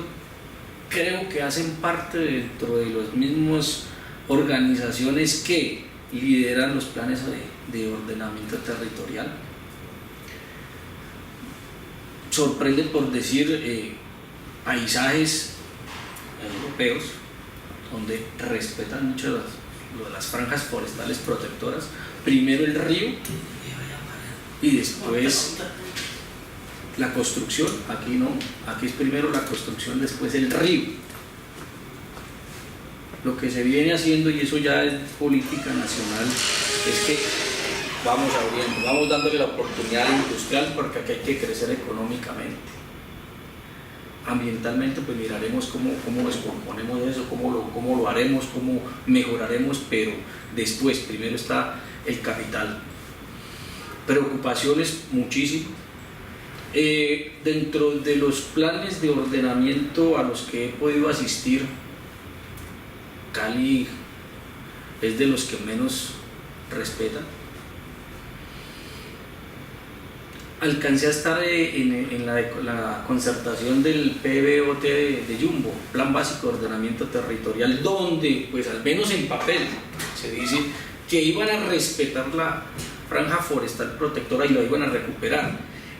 Speaker 1: Creo que hacen parte dentro de las mismas organizaciones que lideran los planes de ordenamiento territorial. Sorprende por decir paisajes europeos donde respetan mucho las franjas forestales protectoras, primero el río y después la construcción. Aquí no, aquí es primero la construcción, después el río. Lo que se viene haciendo, y eso ya es política nacional, es que vamos abriendo, vamos dándole la oportunidad industrial, porque aquí hay que crecer económicamente. Ambientalmente, pues miraremos cómo descomponemos eso, cómo lo haremos, cómo mejoraremos, pero después, primero está el capital. Preocupaciones muchísimas. Dentro de los planes de ordenamiento a los que he podido asistir, Cali es de los que menos respetan. Alcancé a estar en la concertación del PBOT de Jumbo, Plan Básico de Ordenamiento Territorial, donde, pues al menos en papel, se dice que iban a respetar la franja forestal protectora y la iban a recuperar.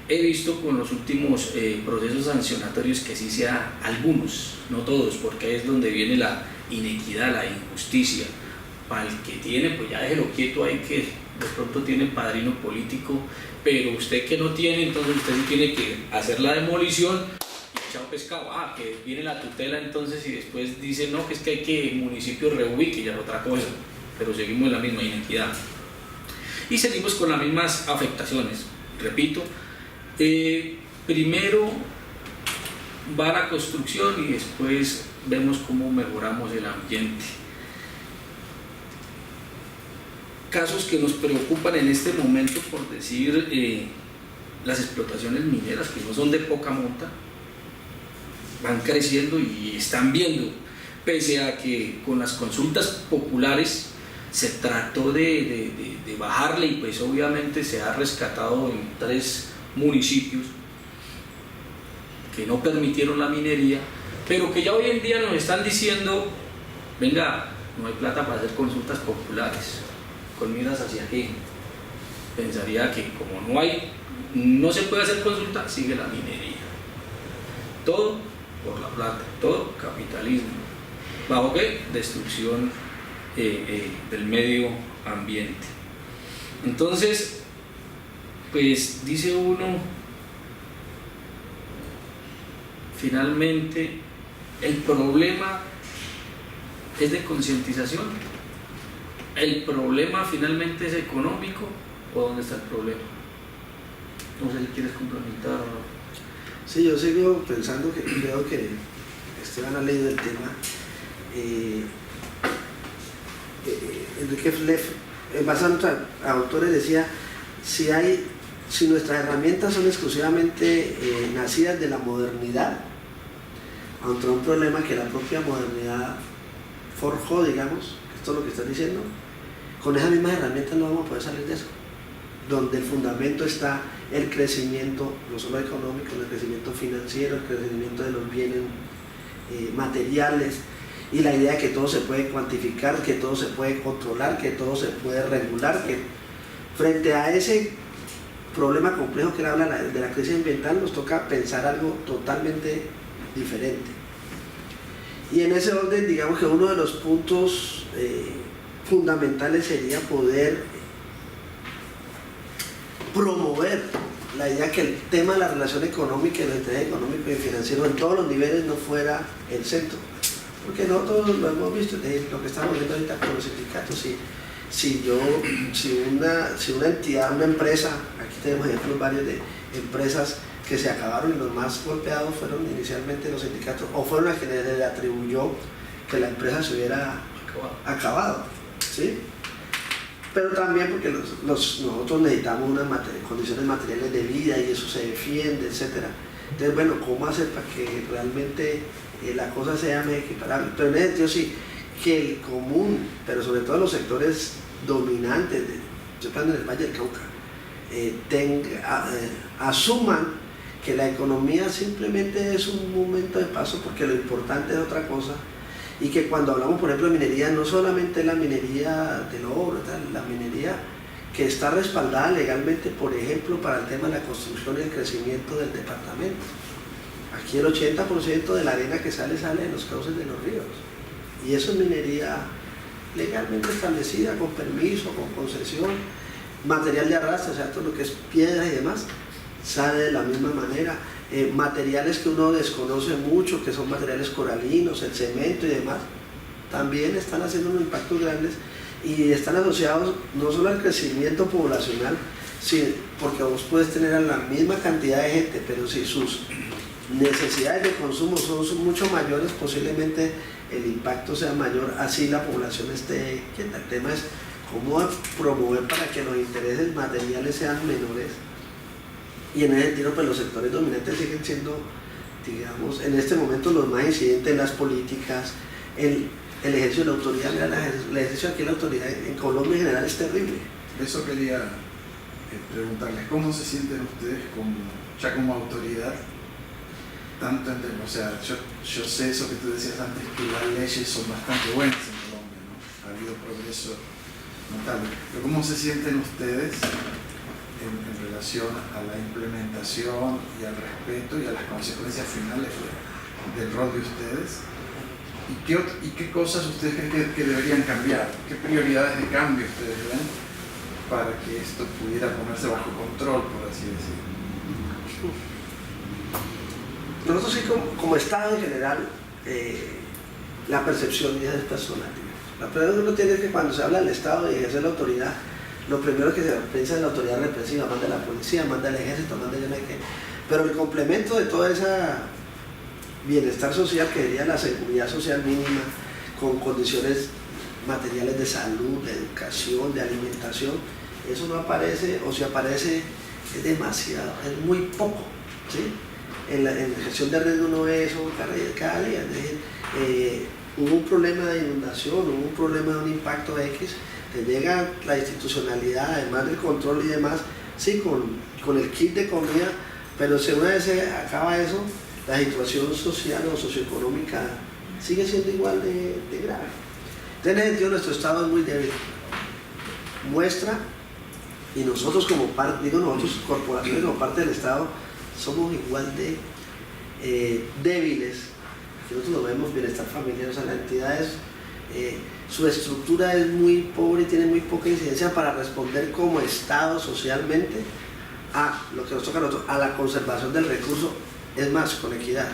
Speaker 1: He visto con los últimos procesos sancionatorios que sí sea algunos, no todos, porque ahí es donde viene la inequidad, la injusticia. Para el que tiene, pues ya déjelo quieto ahí, que de pronto tiene padrino político, pero usted que no tiene, entonces usted sí tiene que hacer la demolición y chao pescado. Que viene la tutela entonces y después dice no, que es que hay que el municipio reubique, ya es otra cosa, pero seguimos en la misma inequidad. Y seguimos con las mismas afectaciones, repito. Primero va la construcción y después vemos cómo mejoramos el ambiente. Casos que nos preocupan en este momento, por decir, las explotaciones mineras, que no son de poca monta, van creciendo y están viendo, pese a que con las consultas populares se trató de bajarle, y pues obviamente se ha rescatado en 3 municipios que no permitieron la minería, pero que ya hoy en día nos están diciendo, venga, no hay plata para hacer consultas populares. Con miras hacia qué. Pensaría que como no se puede hacer consulta, sigue la minería. Todo por la plata, todo capitalismo. ¿Bajo qué? Destrucción del medio ambiente. Entonces, pues dice uno, finalmente el problema es de concientización. ¿El problema finalmente es económico o dónde está el problema? No sé si quieres complementar o no.
Speaker 3: Sí, yo sigo pensando que creo que Esteban ha leído el tema. Enrique Fleff, basado en autores, decía, si nuestras herramientas son exclusivamente nacidas de la modernidad, ante un problema que la propia modernidad forjó, digamos, esto es lo que estás diciendo, con esas mismas herramientas no vamos a poder salir de eso, donde el fundamento está el crecimiento, no solo económico, el crecimiento financiero, el crecimiento de los bienes materiales, y la idea de que todo se puede cuantificar, que todo se puede controlar, que todo se puede regular, que frente a ese problema complejo que él habla de la crisis ambiental, nos toca pensar algo totalmente diferente. Y en ese orden, digamos que uno de los puntos fundamentales sería poder promover la idea que el tema de la relación económica y el interés económico y financiero en todos los niveles no fuera el centro. Porque nosotros lo hemos visto, lo que estamos viendo ahorita con los sindicatos. Si una entidad, una empresa, aquí tenemos ejemplos varios de empresas que se acabaron, y los más golpeados fueron inicialmente los sindicatos, o fueron a quienes le atribuyó que la empresa se hubiera acabado, ¿sí? Pero también porque nosotros necesitamos unas condiciones materiales de vida y eso se defiende, etc. Entonces, bueno, ¿cómo hacer para que realmente la cosa sea más equiparable? Pero en ese sentido sí, que el común, pero sobre todo los sectores dominantes, yo estoy en el Valle del Cauca, asuman que la economía simplemente es un momento de paso, porque lo importante es otra cosa, y que cuando hablamos, por ejemplo, de minería, no solamente la minería del oro, la minería que está respaldada legalmente, por ejemplo, para el tema de la construcción y el crecimiento del departamento. Aquí el 80% de la arena que sale de los cauces de los ríos, y eso es minería legalmente establecida, con permiso, con concesión, material de arrastre, o sea, todo lo que es piedras y demás, sale de la misma manera. Materiales que uno desconoce mucho, que son materiales coralinos, el cemento y demás, también están haciendo unos impactos grandes y están asociados no solo al crecimiento poblacional, porque vos puedes tener a la misma cantidad de gente, pero si sus necesidades de consumo son mucho mayores, posiblemente el impacto sea mayor, así la población esté quieta. El tema es cómo promover para que los intereses materiales sean menores. Y en ese sentido, pues los sectores dominantes siguen siendo, digamos, en este momento los más incidentes en las políticas, el ejercicio de la autoridad. Mira, el ejercicio aquí de la autoridad en Colombia en general es terrible.
Speaker 2: Eso quería preguntarles, ¿cómo se sienten ustedes como autoridad? O sea, yo sé eso que tú decías antes, que las leyes son bastante buenas en Colombia, ¿no? Ha habido progreso notable. Pero ¿cómo se sienten ustedes en relación a la implementación y al respeto y a las consecuencias finales del rol de ustedes? ¿Y qué cosas ustedes creen que deberían cambiar? ¿Qué prioridades de cambio ustedes ven para que esto pudiera ponerse bajo control, por así decirlo?
Speaker 3: Nosotros sí, como Estado en general, la percepción ya es personal. La primera que uno tiene es que cuando se habla del Estado y ejerce la autoridad, lo primero que se piensa es la autoridad represiva, manda la policía, manda el ejército, manda yo no sé qué. Pero el complemento de toda esa bienestar social que sería la seguridad social mínima, con condiciones materiales de salud, de educación, de alimentación, eso no aparece, o si aparece es demasiado, es muy poco, ¿sí? En la gestión de red uno ve eso cada día, es decir, hubo un problema de inundación, hubo un problema de un impacto X, te llega la institucionalidad, además del control y demás, sí, con el kit de comida, pero si una vez se acaba eso, la situación social o socioeconómica sigue siendo igual de grave. En ese sentido, nuestro Estado es muy débil. Muestra, y nosotros como parte, nosotros corporaciones como parte del Estado, somos igual de débiles. Aquí nosotros lo vemos, bienestar familiar, o sea, las entidades, su estructura es muy pobre y tiene muy poca incidencia para responder como Estado socialmente a lo que nos toca a nosotros, a la conservación del recurso, es más, con equidad.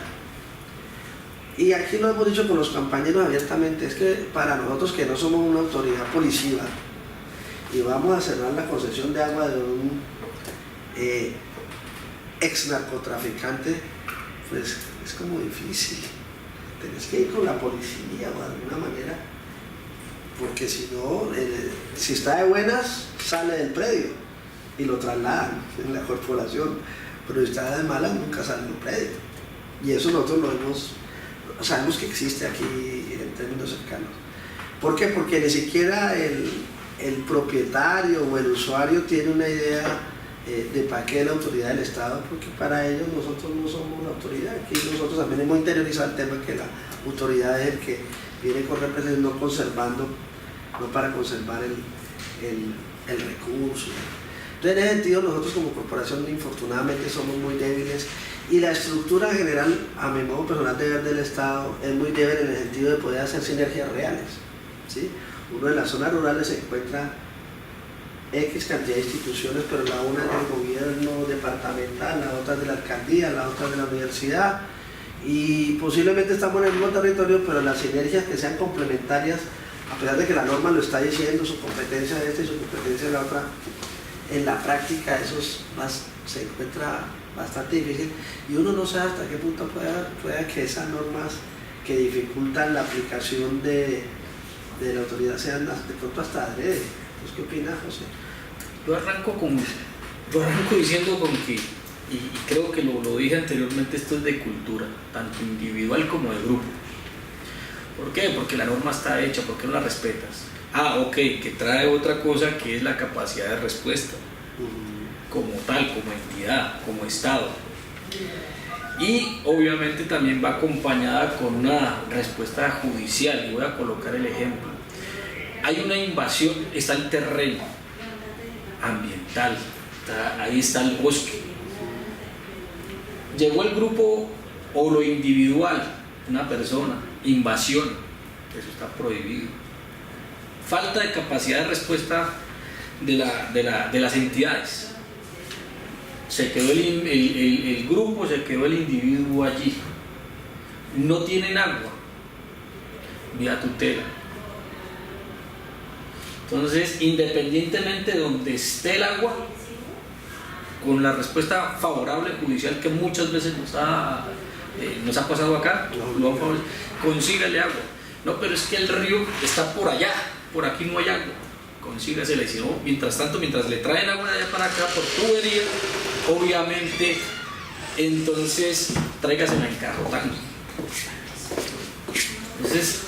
Speaker 3: Y aquí lo hemos dicho con los compañeros abiertamente, es que para nosotros que no somos una autoridad policiva y vamos a cerrar la concesión de agua de un ex narcotraficante, pues es como difícil. Tenés que ir con la policía o de alguna manera, porque si no, si está de buenas, sale del predio y lo trasladan en la corporación, pero si está de malas, nunca sale del predio. Y eso nosotros sabemos que existe aquí en términos cercanos. ¿Por qué? Porque ni siquiera el propietario o el usuario tiene una idea de para qué es la autoridad del Estado, porque para ellos nosotros no somos una autoridad. Aquí nosotros también hemos interiorizado el tema que la autoridad es el que viene con representación, no conservando, no para conservar el recurso. Entonces, en ese sentido, nosotros como corporación infortunadamente somos muy débiles y la estructura general, a mi modo personal de ver del Estado, es muy débil en el sentido de poder hacer sinergias reales, ¿sí? Uno en las zonas rurales se encuentra X cantidad de instituciones, pero la una es del gobierno departamental, la otra es de la alcaldía, la otra es de la universidad, y posiblemente estamos en el mismo territorio, pero las sinergias que sean complementarias, a pesar de que la norma lo está diciendo, su competencia de esta y su competencia de la otra, en la práctica eso se encuentra bastante difícil y uno no sabe hasta qué punto pueda que esas normas que dificultan la aplicación de la autoridad sean de pronto hasta adrede. ¿Entonces qué opinas, José?
Speaker 1: Yo arranco diciendo con que, y creo que lo dije anteriormente, esto es de cultura, tanto individual como de grupo. ¿Por qué? Porque la norma está hecha, ¿por qué no la respetas? Ok, que trae otra cosa que es la capacidad de respuesta, como tal, como entidad, como Estado. Y obviamente también va acompañada con una respuesta judicial, y voy a colocar el ejemplo. Hay una invasión, está el terreno ambiental, ahí está el bosque. Llegó el grupo o lo individual, una persona, invasión, eso está prohibido. Falta de capacidad de respuesta de las entidades. Se quedó el grupo, se quedó el individuo allí. No tienen agua, vía tutela. Entonces, independientemente de donde esté el agua, con la respuesta favorable judicial que muchas veces nos ha pasado acá, consígale agua. No, pero es que el río está por allá, por aquí no hay agua. Consígasela, y si no, mientras tanto, mientras le traen agua de allá para acá por tubería, obviamente, entonces tráigasela en carrotano. Entonces,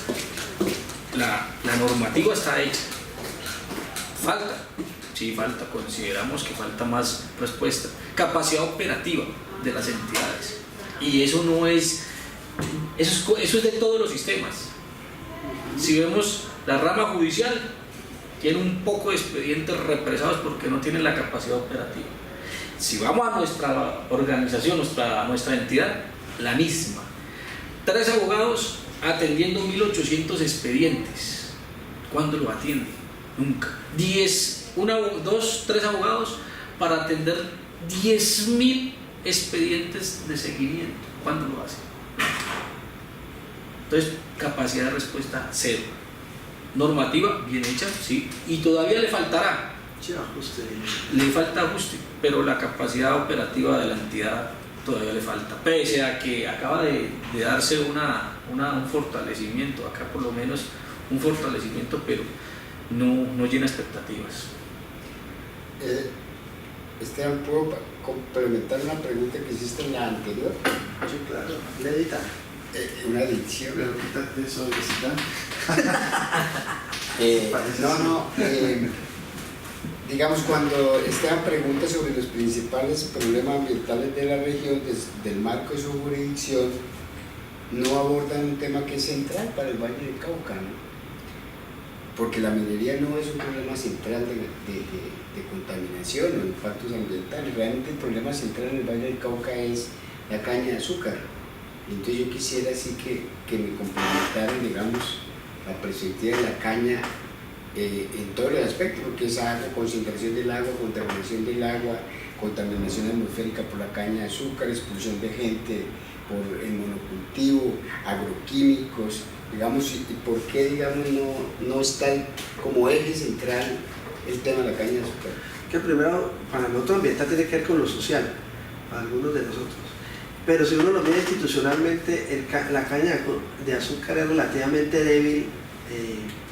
Speaker 1: la normativa está hecha. Falta, sí falta, consideramos que falta más respuesta, capacidad operativa de las entidades. Y eso no es, eso es de todos los sistemas. Si vemos la rama judicial, tienen un poco de expedientes represados porque no tienen la capacidad operativa. Si vamos a nuestra organización, nuestra entidad, la misma. 3 abogados atendiendo 1.800 expedientes. ¿Cuándo lo atienden? Nunca. 3 abogados para atender 10.000 expedientes de seguimiento. ¿Cuándo lo hacen? Entonces, capacidad de respuesta cero. Normativa bien hecha, sí, y todavía le faltará.
Speaker 3: Sí, ajuste.
Speaker 1: Le falta ajuste, pero la capacidad operativa de la entidad todavía le falta. Pese a que acaba de darse un fortalecimiento, acá por lo menos un fortalecimiento, pero no llena expectativas.
Speaker 4: Esteban, ¿puedo complementar una pregunta que hiciste en la anterior?
Speaker 3: Sí, claro. Inédita.
Speaker 4: Una adicción.
Speaker 2: Pero quítate eso de visitante.
Speaker 4: Digamos, cuando Esteban pregunta sobre los principales problemas ambientales de la región, del marco de su jurisdicción, no abordan un tema que es central para el Valle del Cauca, ¿no? Porque la minería no es un problema central de contaminación o impactos ambientales. Realmente el problema central en el Valle del Cauca es la caña de azúcar. Entonces yo quisiera así que me complementaran, digamos, la perspectiva de la caña en todos los aspectos, porque es agua, concentración del agua, contaminación del agua, contaminación atmosférica por la caña de azúcar, expulsión de gente por el monocultivo, agroquímicos, digamos, y por qué, digamos, no está como eje central el tema de la caña de azúcar.
Speaker 3: Que primero, para nosotros ambiental tiene que ver con lo social, para algunos de nosotros. Pero si uno lo mira institucionalmente, la caña de azúcar es relativamente débil,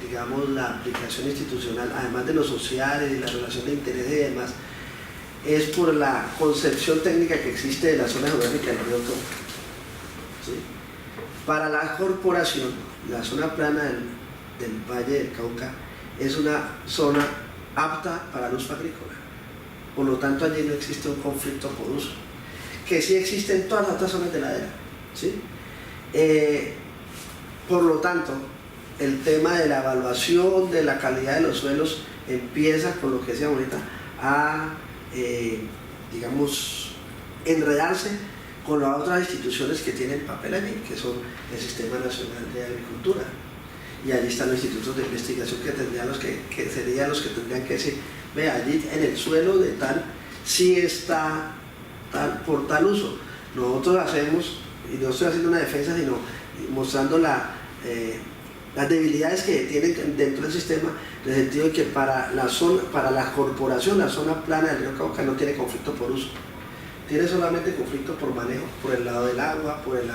Speaker 3: digamos, la aplicación institucional, además de lo social y la relación de intereses y demás, es por la concepción técnica que existe de la zona geográfica del río Cauca. ¿Sí? Para la corporación, la zona plana del Valle del Cauca es una zona apta para el uso agrícola. Por lo tanto, allí no existe un conflicto por uso, que sí existe en todas las otras zonas de ladera. ¿Sí? Por lo tanto, el tema de la evaluación de la calidad de los suelos empieza, con lo que decíamos ahorita, a, digamos, enredarse con las otras instituciones que tienen papel allí, que son el Sistema Nacional de Agricultura. Y allí están los institutos de investigación que serían los que tendrían que decir, vea, allí en el suelo de tal, sí está por tal uso. Nosotros hacemos, y no estoy haciendo una defensa, sino mostrando las debilidades que tienen dentro del sistema, en el sentido de que para la corporación, la zona plana del río Cauca no tiene conflicto por uso, tiene solamente conflicto por manejo, por el lado del agua, por el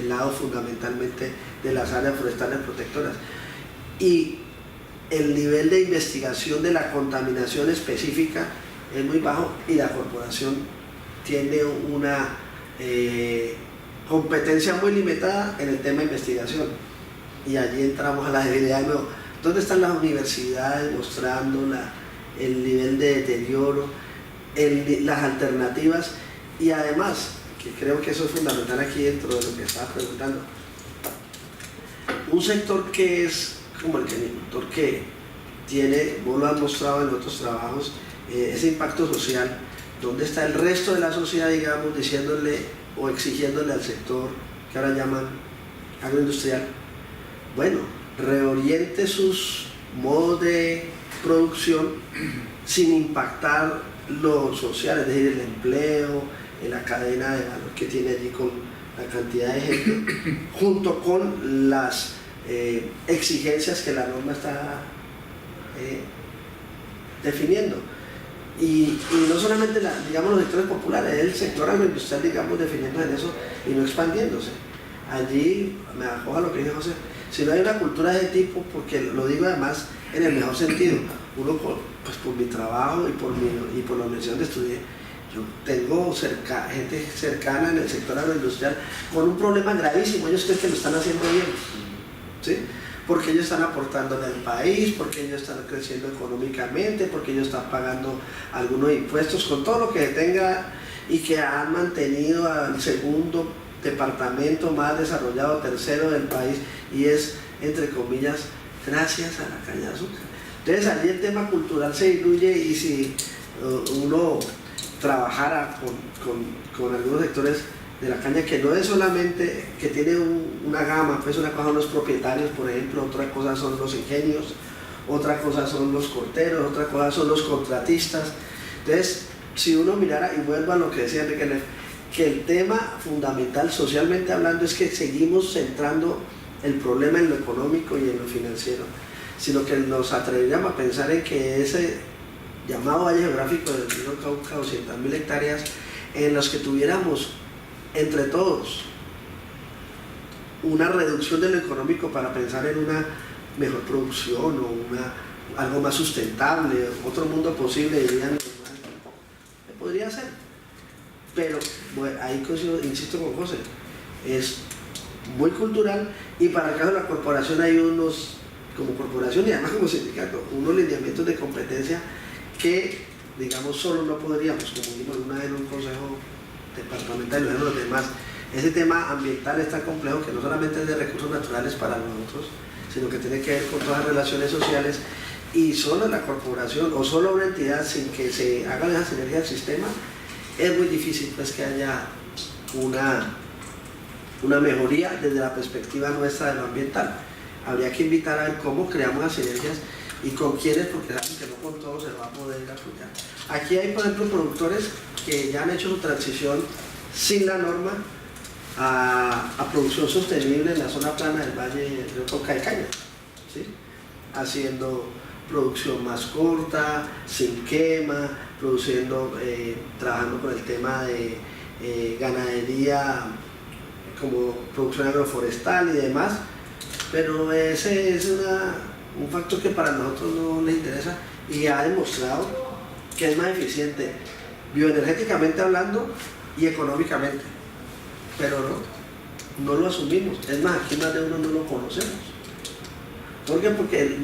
Speaker 3: lado fundamentalmente de las áreas forestales protectoras. Y el nivel de investigación de la contaminación específica es muy bajo y la corporación tiene una competencia muy limitada en el tema de investigación. Y allí entramos a la debilidad de nuevo. ¿Dónde están las universidades mostrando el nivel de deterioro, las alternativas? Y además, que creo que eso es fundamental aquí dentro de lo que estaba preguntando, un sector que es como el agricultor, que tiene, vos lo has mostrado en otros trabajos, ese impacto social. ¿Dónde está el resto de la sociedad, digamos, diciéndole o exigiéndole al sector que ahora llaman agroindustrial? Bueno, reoriente sus modos de producción sin impactar lo social, es decir, el empleo, la cadena de valor que tiene allí con la cantidad de gente, junto con las exigencias que la norma está definiendo. Y no solamente digamos, los sectores populares, el sector agroindustrial, digamos, definiendo en eso y no expandiéndose. Allí, me acoja lo que dice José, si no hay una cultura de ese tipo, porque lo digo además en el mejor sentido, uno pues por mi trabajo y por la universidad donde estudié, yo tengo gente cercana en el sector agroindustrial con un problema gravísimo. Ellos creen que lo están haciendo bien, ¿sí? Porque ellos están aportándole al país, porque ellos están creciendo económicamente, porque ellos están pagando algunos impuestos, con todo lo que tenga, y que han mantenido al segundo departamento más desarrollado, tercero del país, y es, entre comillas, gracias a la caña de azúcar. Entonces allí el tema cultural se diluye y si uno trabajara con algunos sectores de la caña, que no es solamente que tiene una gama, pues una cosa son los propietarios, por ejemplo, otra cosa son los ingenios, otra cosa son los corteros, otra cosa son los contratistas. Entonces, si uno mirara, y vuelvo a lo que decía Enrique Neff, que el tema fundamental socialmente hablando es que seguimos centrando el problema en lo económico y en lo financiero, sino que nos atreveríamos a pensar en que ese llamado valle geográfico del río Cauca, 200.000 hectáreas, en los que tuviéramos entre todos una reducción de lo económico para pensar en una mejor producción o algo más sustentable, otro mundo posible, dirían, podría ser. Pero bueno, ahí coincido, insisto con José, es muy cultural, y para el caso de la corporación hay unos, como corporación y además como sindicato, unos lineamientos de competencia que, digamos, solo no podríamos, como vimos una vez en un consejo departamental y luego los demás. Ese tema ambiental es tan complejo que no solamente es de recursos naturales para nosotros, sino que tiene que ver con todas las relaciones sociales, y solo la corporación o solo una entidad, sin que se haga esa sinergia del sistema, es muy difícil pues que haya una mejoría desde la perspectiva nuestra de lo ambiental. Habría que invitar a ver cómo creamos las sinergias y con quiénes, porque saben que no con todos se va a poder apoyar. Aquí hay, por ejemplo, productores que ya han hecho su transición sin la norma a producción sostenible en la zona plana del Valle del Río Cauca de caña, ¿sí? Haciendo producción más corta, sin quema, trabajando con el tema de ganadería como producción agroforestal y demás, pero ese es un factor que para nosotros no les interesa, y ha demostrado que es más eficiente bioenergéticamente hablando y económicamente, pero no lo asumimos. Es más, aquí más de uno no lo conocemos. ¿Por qué? Porque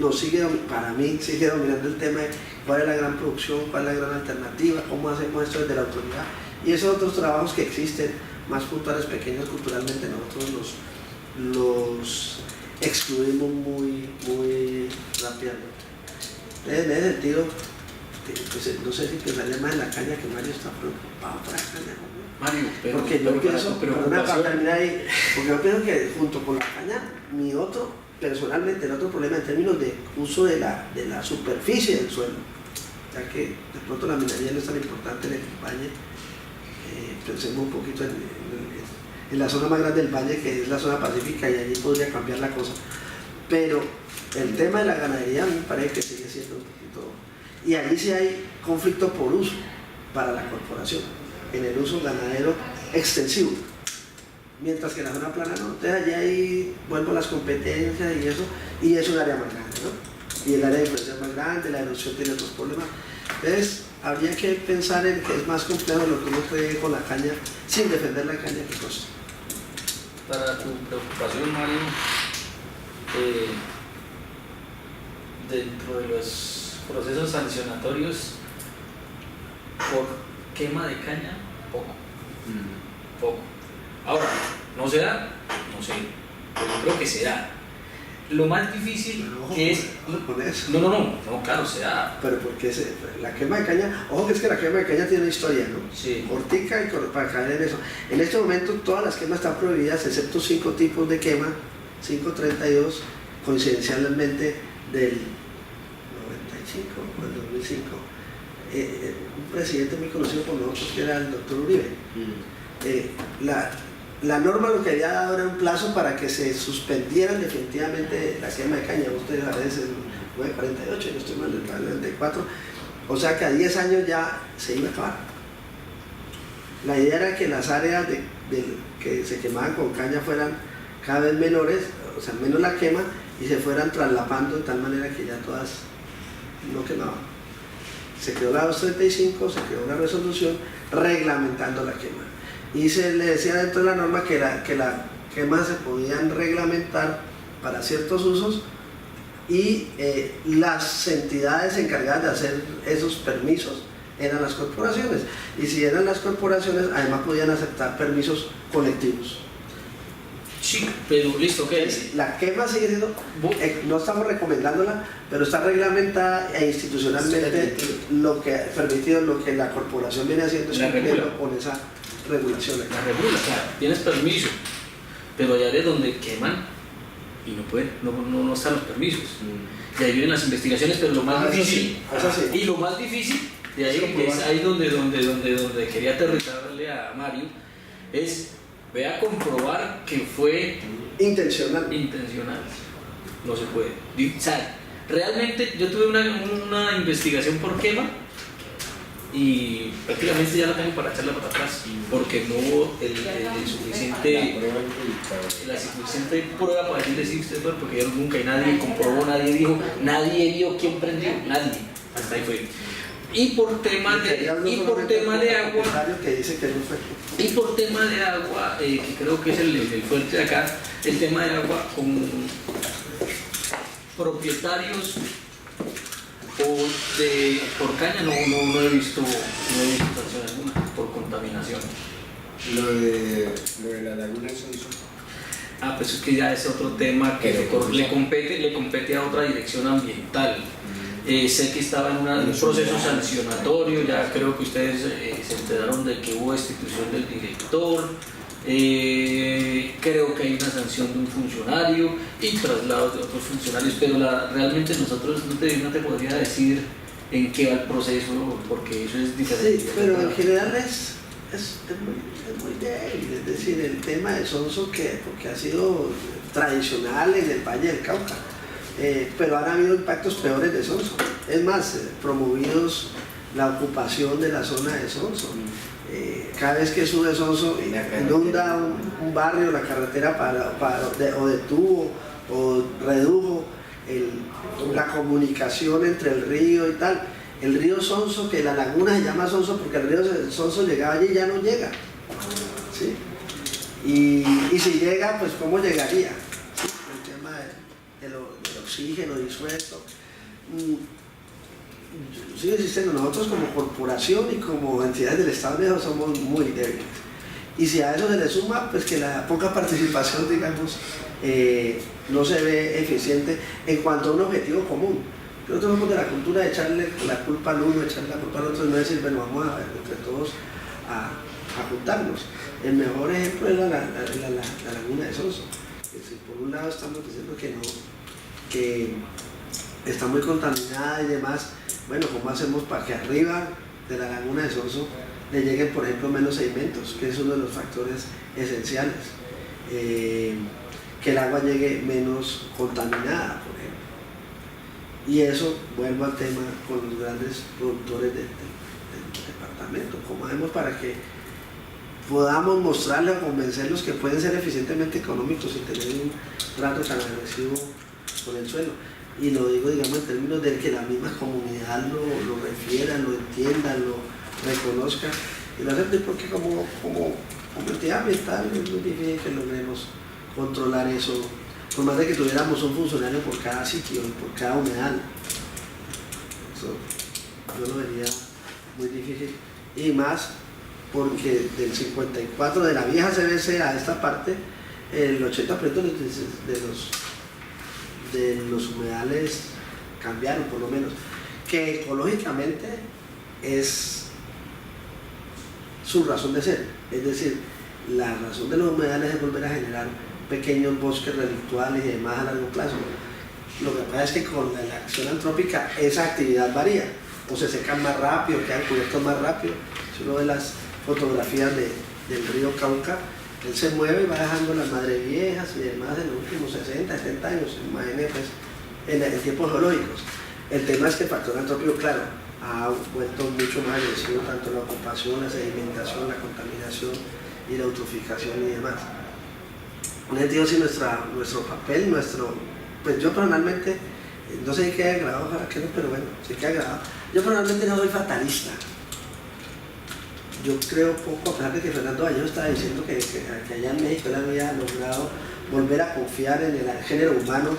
Speaker 3: para mí sigue dominando el tema de cuál es la gran producción, cuál es la gran alternativa, cómo hacemos esto desde la autoridad, y esos otros trabajos que existen más puntuales, pequeños culturalmente, nosotros los excluimos muy rápidamente. En ese sentido, pues, no sé si pensaría más en la caña, que Mario está preocupado por la caña, ¿no?
Speaker 1: Mario,
Speaker 3: porque yo pienso, porque yo pienso que junto con la caña, personalmente, el otro problema en términos de uso de la superficie del suelo, ya que de pronto la minería no es tan importante en el valle, pensemos un poquito en la zona más grande del valle, que es la zona pacífica, y allí podría cambiar la cosa, pero el tema de la ganadería a mí me parece que sigue siendo un poquito, y allí sí hay conflicto por uso para la corporación, en el uso ganadero extensivo, mientras que en la zona plana no. Entonces allá ahí vuelvo a las competencias y es un área más grande, ¿no? Y el área de influencia es más grande, la erosión tiene otros problemas. Entonces habría que pensar en que es más complejo lo que uno puede con la caña, sin defender la caña que cosa.
Speaker 1: Para tu preocupación, Mario, dentro de los procesos sancionatorios por quema de caña, poco. Ahora, ¿no se da? No sé, pero yo creo que se da. Lo más difícil que es...
Speaker 3: Con eso.
Speaker 1: No, claro, se da.
Speaker 3: Pero porque la quema de caña, ojo que es que la quema de caña tiene una historia, ¿no?
Speaker 1: Sí.
Speaker 3: Cortica, y para caer en eso. En este momento todas las quemas están prohibidas, excepto 5 tipos de quema, 532, coincidencialmente del 95 o del 2005. Un presidente muy conocido por nosotros, que era el doctor Uribe. La norma lo que había dado era un plazo para que se suspendieran definitivamente la quema de caña. Ustedes a veces en 948, yo estoy mal del 94, o sea que a 10 años ya se iba a acabar. La idea era que las áreas que se quemaban con caña fueran cada vez menores, o sea, menos la quema, y se fueran traslapando de tal manera que ya todas no quemaban. Se creó la 235, se creó una resolución reglamentando la quema. Y se le decía dentro de la norma que la quema se podían reglamentar para ciertos usos, y las entidades encargadas de hacer esos permisos eran las corporaciones, y si eran las corporaciones además podían aceptar permisos colectivos.
Speaker 1: Sí, pero listo, ok.
Speaker 3: La quema sigue siendo, no estamos recomendándola, pero está reglamentada e institucionalmente lo que permitido, lo que la corporación viene haciendo es cumpliendo con esa regulación.
Speaker 1: La regula, o sea, tienes permiso, pero hay áreas donde queman y no pueden, no están los permisos. Y ahí vienen las investigaciones, pero lo más difícil, y lo más difícil, de ahí, es ahí donde quería aterrizarle a Mario, es ve a comprobar que fue
Speaker 3: intencional.
Speaker 1: No se puede. O sea, realmente yo tuve una investigación por quema y prácticamente ya la tengo para echarla para atrás porque no hubo la suficiente prueba para decirle sí, usted fue, porque yo nunca y nadie comprobó, nadie dijo, nadie vio quién prendió, nadie. Hasta ahí fue. Y por tema de agua, y por tema de agua, que creo que es el fuerte de acá, el tema de agua con propietarios por caña no he visto sanción alguna por contaminación.
Speaker 4: Lo de la laguna Sonso.
Speaker 1: Pues es que ya es otro tema que le compete a otra dirección ambiental. Sé que estaba en un proceso sancionatorio, ya creo que ustedes se enteraron de que hubo destitución del director, creo que hay una sanción de un funcionario y traslados de otros funcionarios, pero realmente nosotros no te podría decir en qué va el proceso, porque eso es diferente.
Speaker 3: Sí, pero en general es muy débil, es decir, el tema de Sonso porque ha sido tradicional en el Valle del Cauca. Pero han habido impactos peores de Sonso. Es más, promovidos la ocupación de la zona de Sonso. Cada vez que sube Sonso, inunda un barrio, la carretera o detuvo o redujo la comunicación entre el río y tal. El río Sonso, que la laguna se llama Sonso porque el río Sonso llegaba allí y ya no llega. ¿Sí? Y si llega, pues ¿cómo llegaría? ¿Sí? El tema del oxígeno disuelto. Sigo insistiendo, nosotros como corporación y como entidades del Estado Viejo somos muy débiles. Y si a eso se le suma, pues que la poca participación, digamos, no se ve eficiente en cuanto a un objetivo común. Nosotros somos de la cultura de echarle la culpa al uno, echarle la culpa al otro, y no decir, bueno, vamos a ver entre todos a juntarnos. El mejor ejemplo es la laguna de Sonso. Por un lado estamos diciendo que está muy contaminada y demás. Bueno, ¿cómo hacemos para que arriba de la laguna de Sonso le lleguen, por ejemplo, menos sedimentos, que es uno de los factores esenciales? Que el agua llegue menos contaminada, por ejemplo. Y eso, vuelvo al tema con los grandes productores del departamento. ¿Cómo hacemos para que podamos mostrarles o convencerlos que pueden ser eficientemente económicos sin tener un trato tan agresivo con el suelo? Y lo digo, digamos, en términos de que la misma comunidad lo refiera, lo entienda, lo reconozca y lo acepte, porque como entidad ambiental es muy difícil que logremos controlar eso, por más de que tuviéramos un funcionario por cada sitio y por cada humedal. Eso yo lo vería muy difícil, y más porque del 54 de la vieja CBC a esta parte, el 80% de los humedales cambiaron, por lo menos, que ecológicamente es su razón de ser. Es decir, la razón de los humedales es volver a generar pequeños bosques relictuales y demás a largo plazo. Lo que pasa es que con la acción antrópica esa actividad varía, o se secan más rápido, quedan cubiertos más rápido. Si uno ve las fotografías del río Cauca, él se mueve y va dejando las madres viejas y demás en los últimos 60, 70 años, imagínense, pues, en tiempos geológicos. El tema es que el factor antrópico, claro, ha vuelto mucho más agresivo tanto la ocupación, la sedimentación, la contaminación y la eutroficación y demás. En ese sentido, sí, nuestro papel, pues yo personalmente, no sé si queda grabado, ojalá que no, pero bueno, sí queda grabado. Yo personalmente no soy fatalista. Yo creo poco, a pesar de que Fernando Vallejo estaba diciendo que allá en México él había logrado volver a confiar en el género humano.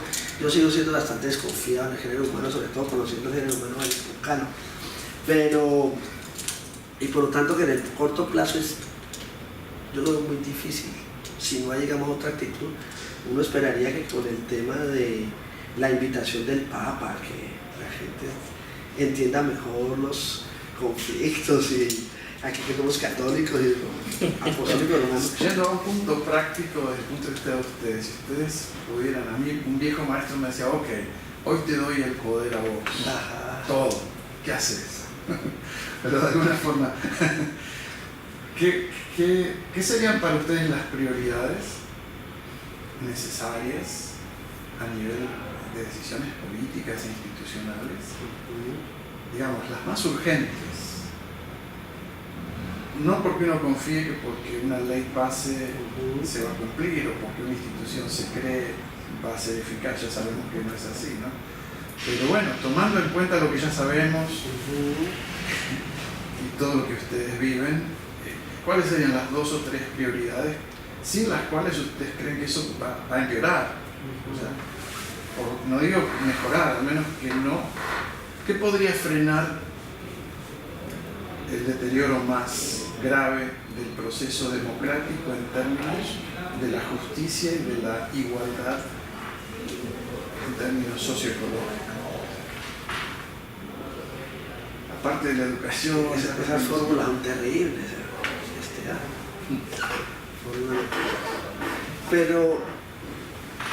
Speaker 3: Yo sigo siendo bastante desconfiado en el género humano, sobre todo conociendo el género humano vallecaucano. Pero, y por lo tanto que en el corto plazo yo lo veo muy difícil. si no hay, digamos, otra actitud, uno esperaría que con el tema de la invitación del Papa, que la gente entienda mejor los conflictos, y aquí que somos católicos y apostólicos romanos.
Speaker 2: Yendo a un punto práctico desde el punto de vista de ustedes, si ustedes pudieran, a mí un viejo maestro me decía, ok, hoy te doy el poder a vos,
Speaker 3: Ajá.
Speaker 2: todo, ¿qué haces? Pero de alguna forma, ¿qué serían para ustedes las prioridades necesarias a nivel de decisiones políticas e institucionales? Digamos, las más urgentes. No porque uno confíe que porque una ley pase se va a cumplir, o porque una institución se cree va a ser eficaz, ya sabemos que no es así, ¿no? Pero bueno, tomando en cuenta lo que ya sabemos y todo lo que ustedes viven, ¿cuáles serían las 2 o 3 prioridades sin las cuales ustedes creen que eso va a empeorar? O sea, no digo mejorar, al menos que no. ¿Qué podría frenar el deterioro más grave del proceso democrático en términos de la justicia y de la igualdad en términos socioeconómicos? Aparte de la educación,
Speaker 3: Esas fórmulas son terribles, pero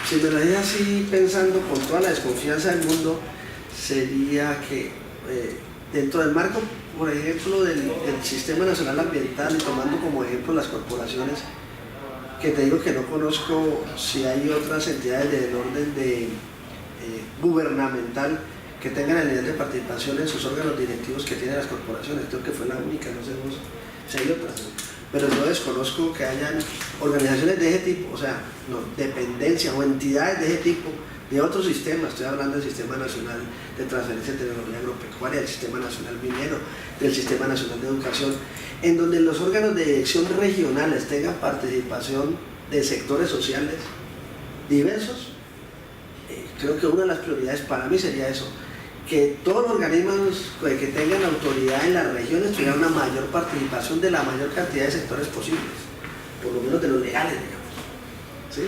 Speaker 3: si me lo dices así pensando con toda la desconfianza del mundo, sería que dentro del marco, por ejemplo, del Sistema Nacional Ambiental, y tomando como ejemplo las corporaciones, que te digo que no conozco si hay otras entidades del orden gubernamental que tengan el nivel de participación en sus órganos directivos que tienen las corporaciones. Creo que fue la única, no sé si hay otras, pero yo desconozco que hayan organizaciones de ese tipo, o sea, no, dependencias o entidades de ese tipo de otros sistemas. Estoy hablando del Sistema Nacional de Transferencia de Tecnología Agropecuaria, del Sistema Nacional Minero, del Sistema Nacional de Educación, en donde los órganos de dirección regionales tengan participación de sectores sociales diversos. Creo que una de las prioridades para mí sería eso, que todos los organismos que tengan autoridad en las regiones tuvieran una mayor participación de la mayor cantidad de sectores posibles, por lo menos de los legales, digamos, ¿sí?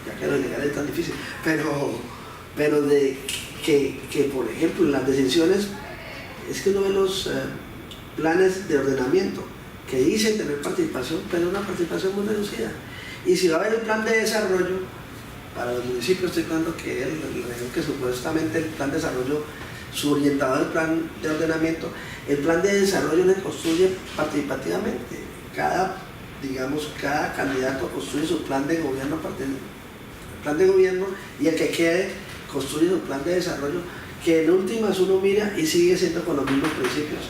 Speaker 3: Ya que los legales es tan difícil, pero de que por ejemplo en las decisiones, es que uno ve los planes de ordenamiento que dicen tener participación, pero una participación muy reducida. Y si va a haber el plan de desarrollo para los municipios, estoy hablando que el región que supuestamente el plan de desarrollo, su orientador del plan de ordenamiento, el plan de desarrollo se construye participativamente. Cada candidato construye su plan de gobierno, y el que quede construye su plan de desarrollo, que en últimas uno mira y sigue siendo con los mismos principios.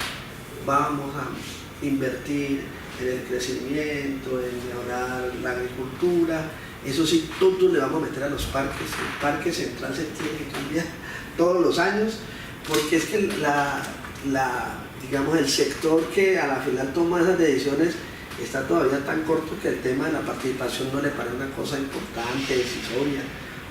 Speaker 3: Vamos a invertir en el crecimiento, en mejorar la agricultura. Eso sí, todos le vamos a meter a los parques. El parque central se tiene que cambiar todos los años, porque es que digamos, el sector que a la final toma esas decisiones está todavía tan corto que el tema de la participación no le parece una cosa importante, decisoria.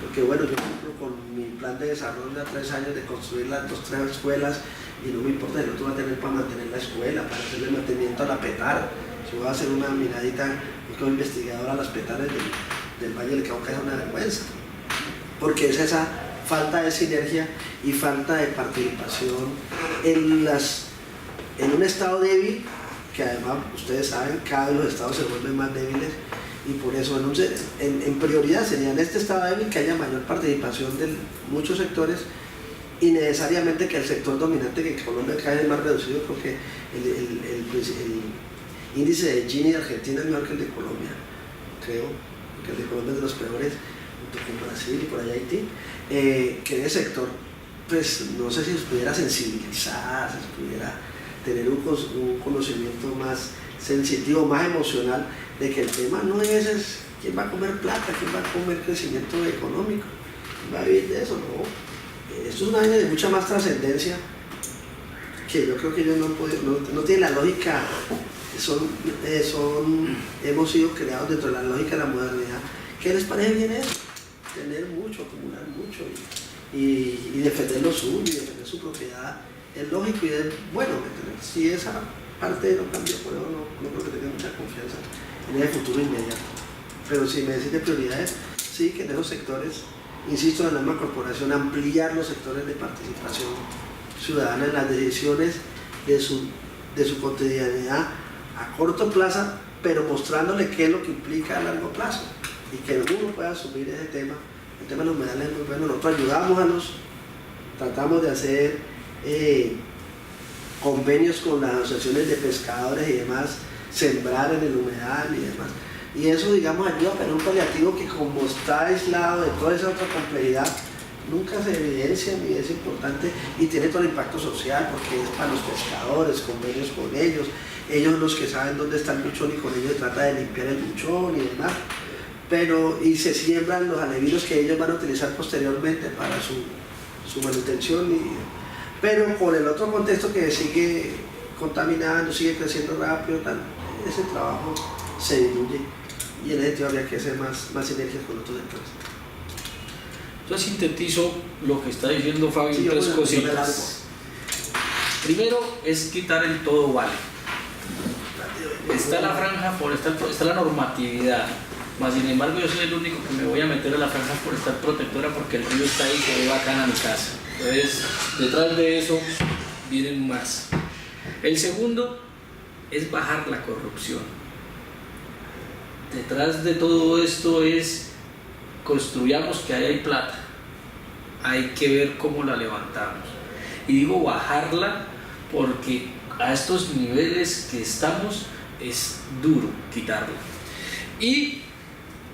Speaker 3: Porque bueno, yo cumplo con mi plan de desarrollo a 3 años de construir las 2 o 3 escuelas, y no me importa el otro va a tener para mantener la escuela, para hacerle mantenimiento a la petar. Si voy a hacer una miradita como investigador a las petales del Valle del Cauca, es una vergüenza, porque es esa falta de sinergia y falta de participación en un estado débil, que además ustedes saben, cada vez los estados se vuelven más débiles, y por eso en prioridad sería en este estado débil que haya mayor participación de muchos sectores, y necesariamente que el sector dominante, que en Colombia cada vez es más reducido, porque el índice de Gini de Argentina es mejor que el de Colombia, creo, que el de Colombia es de los peores, junto con Brasil y por allá Haití, que en ese sector, pues no sé si se pudiera sensibilizar, si se pudiera tener un conocimiento más sensitivo, más emocional, de que el tema no es quién va a comer plata, quién va a comer crecimiento económico, quién va a vivir de eso, no. Esto es una vaina de mucha más trascendencia, que yo creo que ellos no tienen la lógica. Hemos sido creados dentro de la lógica de la modernidad. ¿Qué les parece bien eso? Tener mucho, acumular mucho y defender lo suyo, y defender su propiedad. Es lógico y es bueno. Si esa parte no cambia, por eso no creo que tenga mucha confianza en el futuro inmediato. Pero si me decís de prioridades, sí que en esos sectores, insisto, en la misma corporación, ampliar los sectores de participación ciudadana en las decisiones de su cotidianidad a corto plazo, pero mostrándole qué es lo que implica a largo plazo y que uno pueda asumir ese tema. El tema de los humedales es muy bueno. Nosotros ayudamos tratamos de hacer convenios con las asociaciones de pescadores y demás, sembrar en el humedal y demás. Y eso, digamos, ayuda, pero un paliativo que como está aislado de toda esa otra complejidad, nunca se evidencia ni es importante y tiene todo el impacto social porque es para los pescadores, convenios con ellos los que saben dónde está el buchón y con ellos se trata de limpiar el buchón y demás, pero y se siembran los alevinos que ellos van a utilizar posteriormente para su manutención, pero con el otro contexto que sigue contaminando, sigue creciendo rápido, ese trabajo se diluye y en ese sentido habría que hacer más sinergias con otros sectores.
Speaker 1: Yo sintetizo lo que está diciendo Fabio en tres cositas. Primero es quitar el todo vale. Está la franja forestal, está la normatividad, mas sin embargo yo soy el único que me voy a meter a la franja forestal protectora porque el río está ahí, se ve bacán a mi casa. Entonces, detrás de eso vienen más. El segundo es bajar la corrupción. Detrás de todo esto es construyamos que ahí hay plata, hay que ver cómo la levantamos. Y digo bajarla porque a estos niveles que estamos es duro quitarla. Y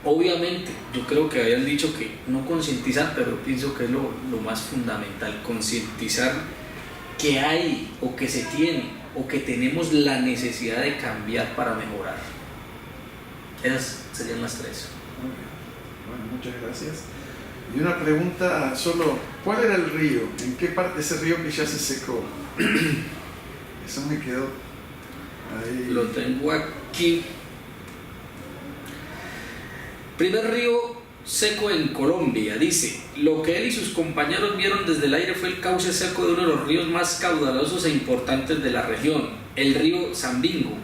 Speaker 1: obviamente yo creo que habían dicho que no concientizar, pero pienso que es lo más fundamental, concientizar que hay o que se tiene o que tenemos la necesidad de cambiar para mejorar. Esas serían las tres.
Speaker 2: Bueno, muchas gracias. Y una pregunta solo, ¿cuál era el río? ¿En qué parte de ese río que ya se secó? Eso me quedó ahí.
Speaker 1: Lo tengo aquí. Primer río seco en Colombia, dice, lo que él y sus compañeros vieron desde el aire fue el cauce seco de uno de los ríos más caudalosos e importantes de la región, el río Sambingo.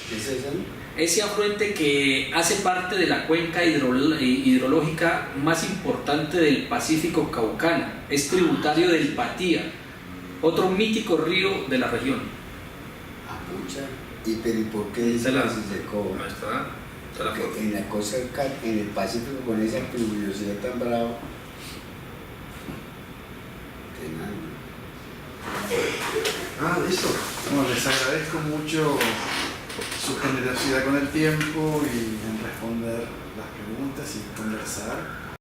Speaker 4: ¿Qué es eso?
Speaker 1: Ese afluente que hace parte de la cuenca hidrológica más importante del Pacífico Caucano, es tributario del Patía, otro mítico río de la región.
Speaker 4: Ah, pucha. ¿Y por qué se secó?
Speaker 1: Ahí está.
Speaker 4: En la costa en el Pacífico con esa pluviosidad tan brava.
Speaker 2: Listo. Bueno, les agradezco mucho su generosidad con el tiempo y en responder las preguntas y conversar.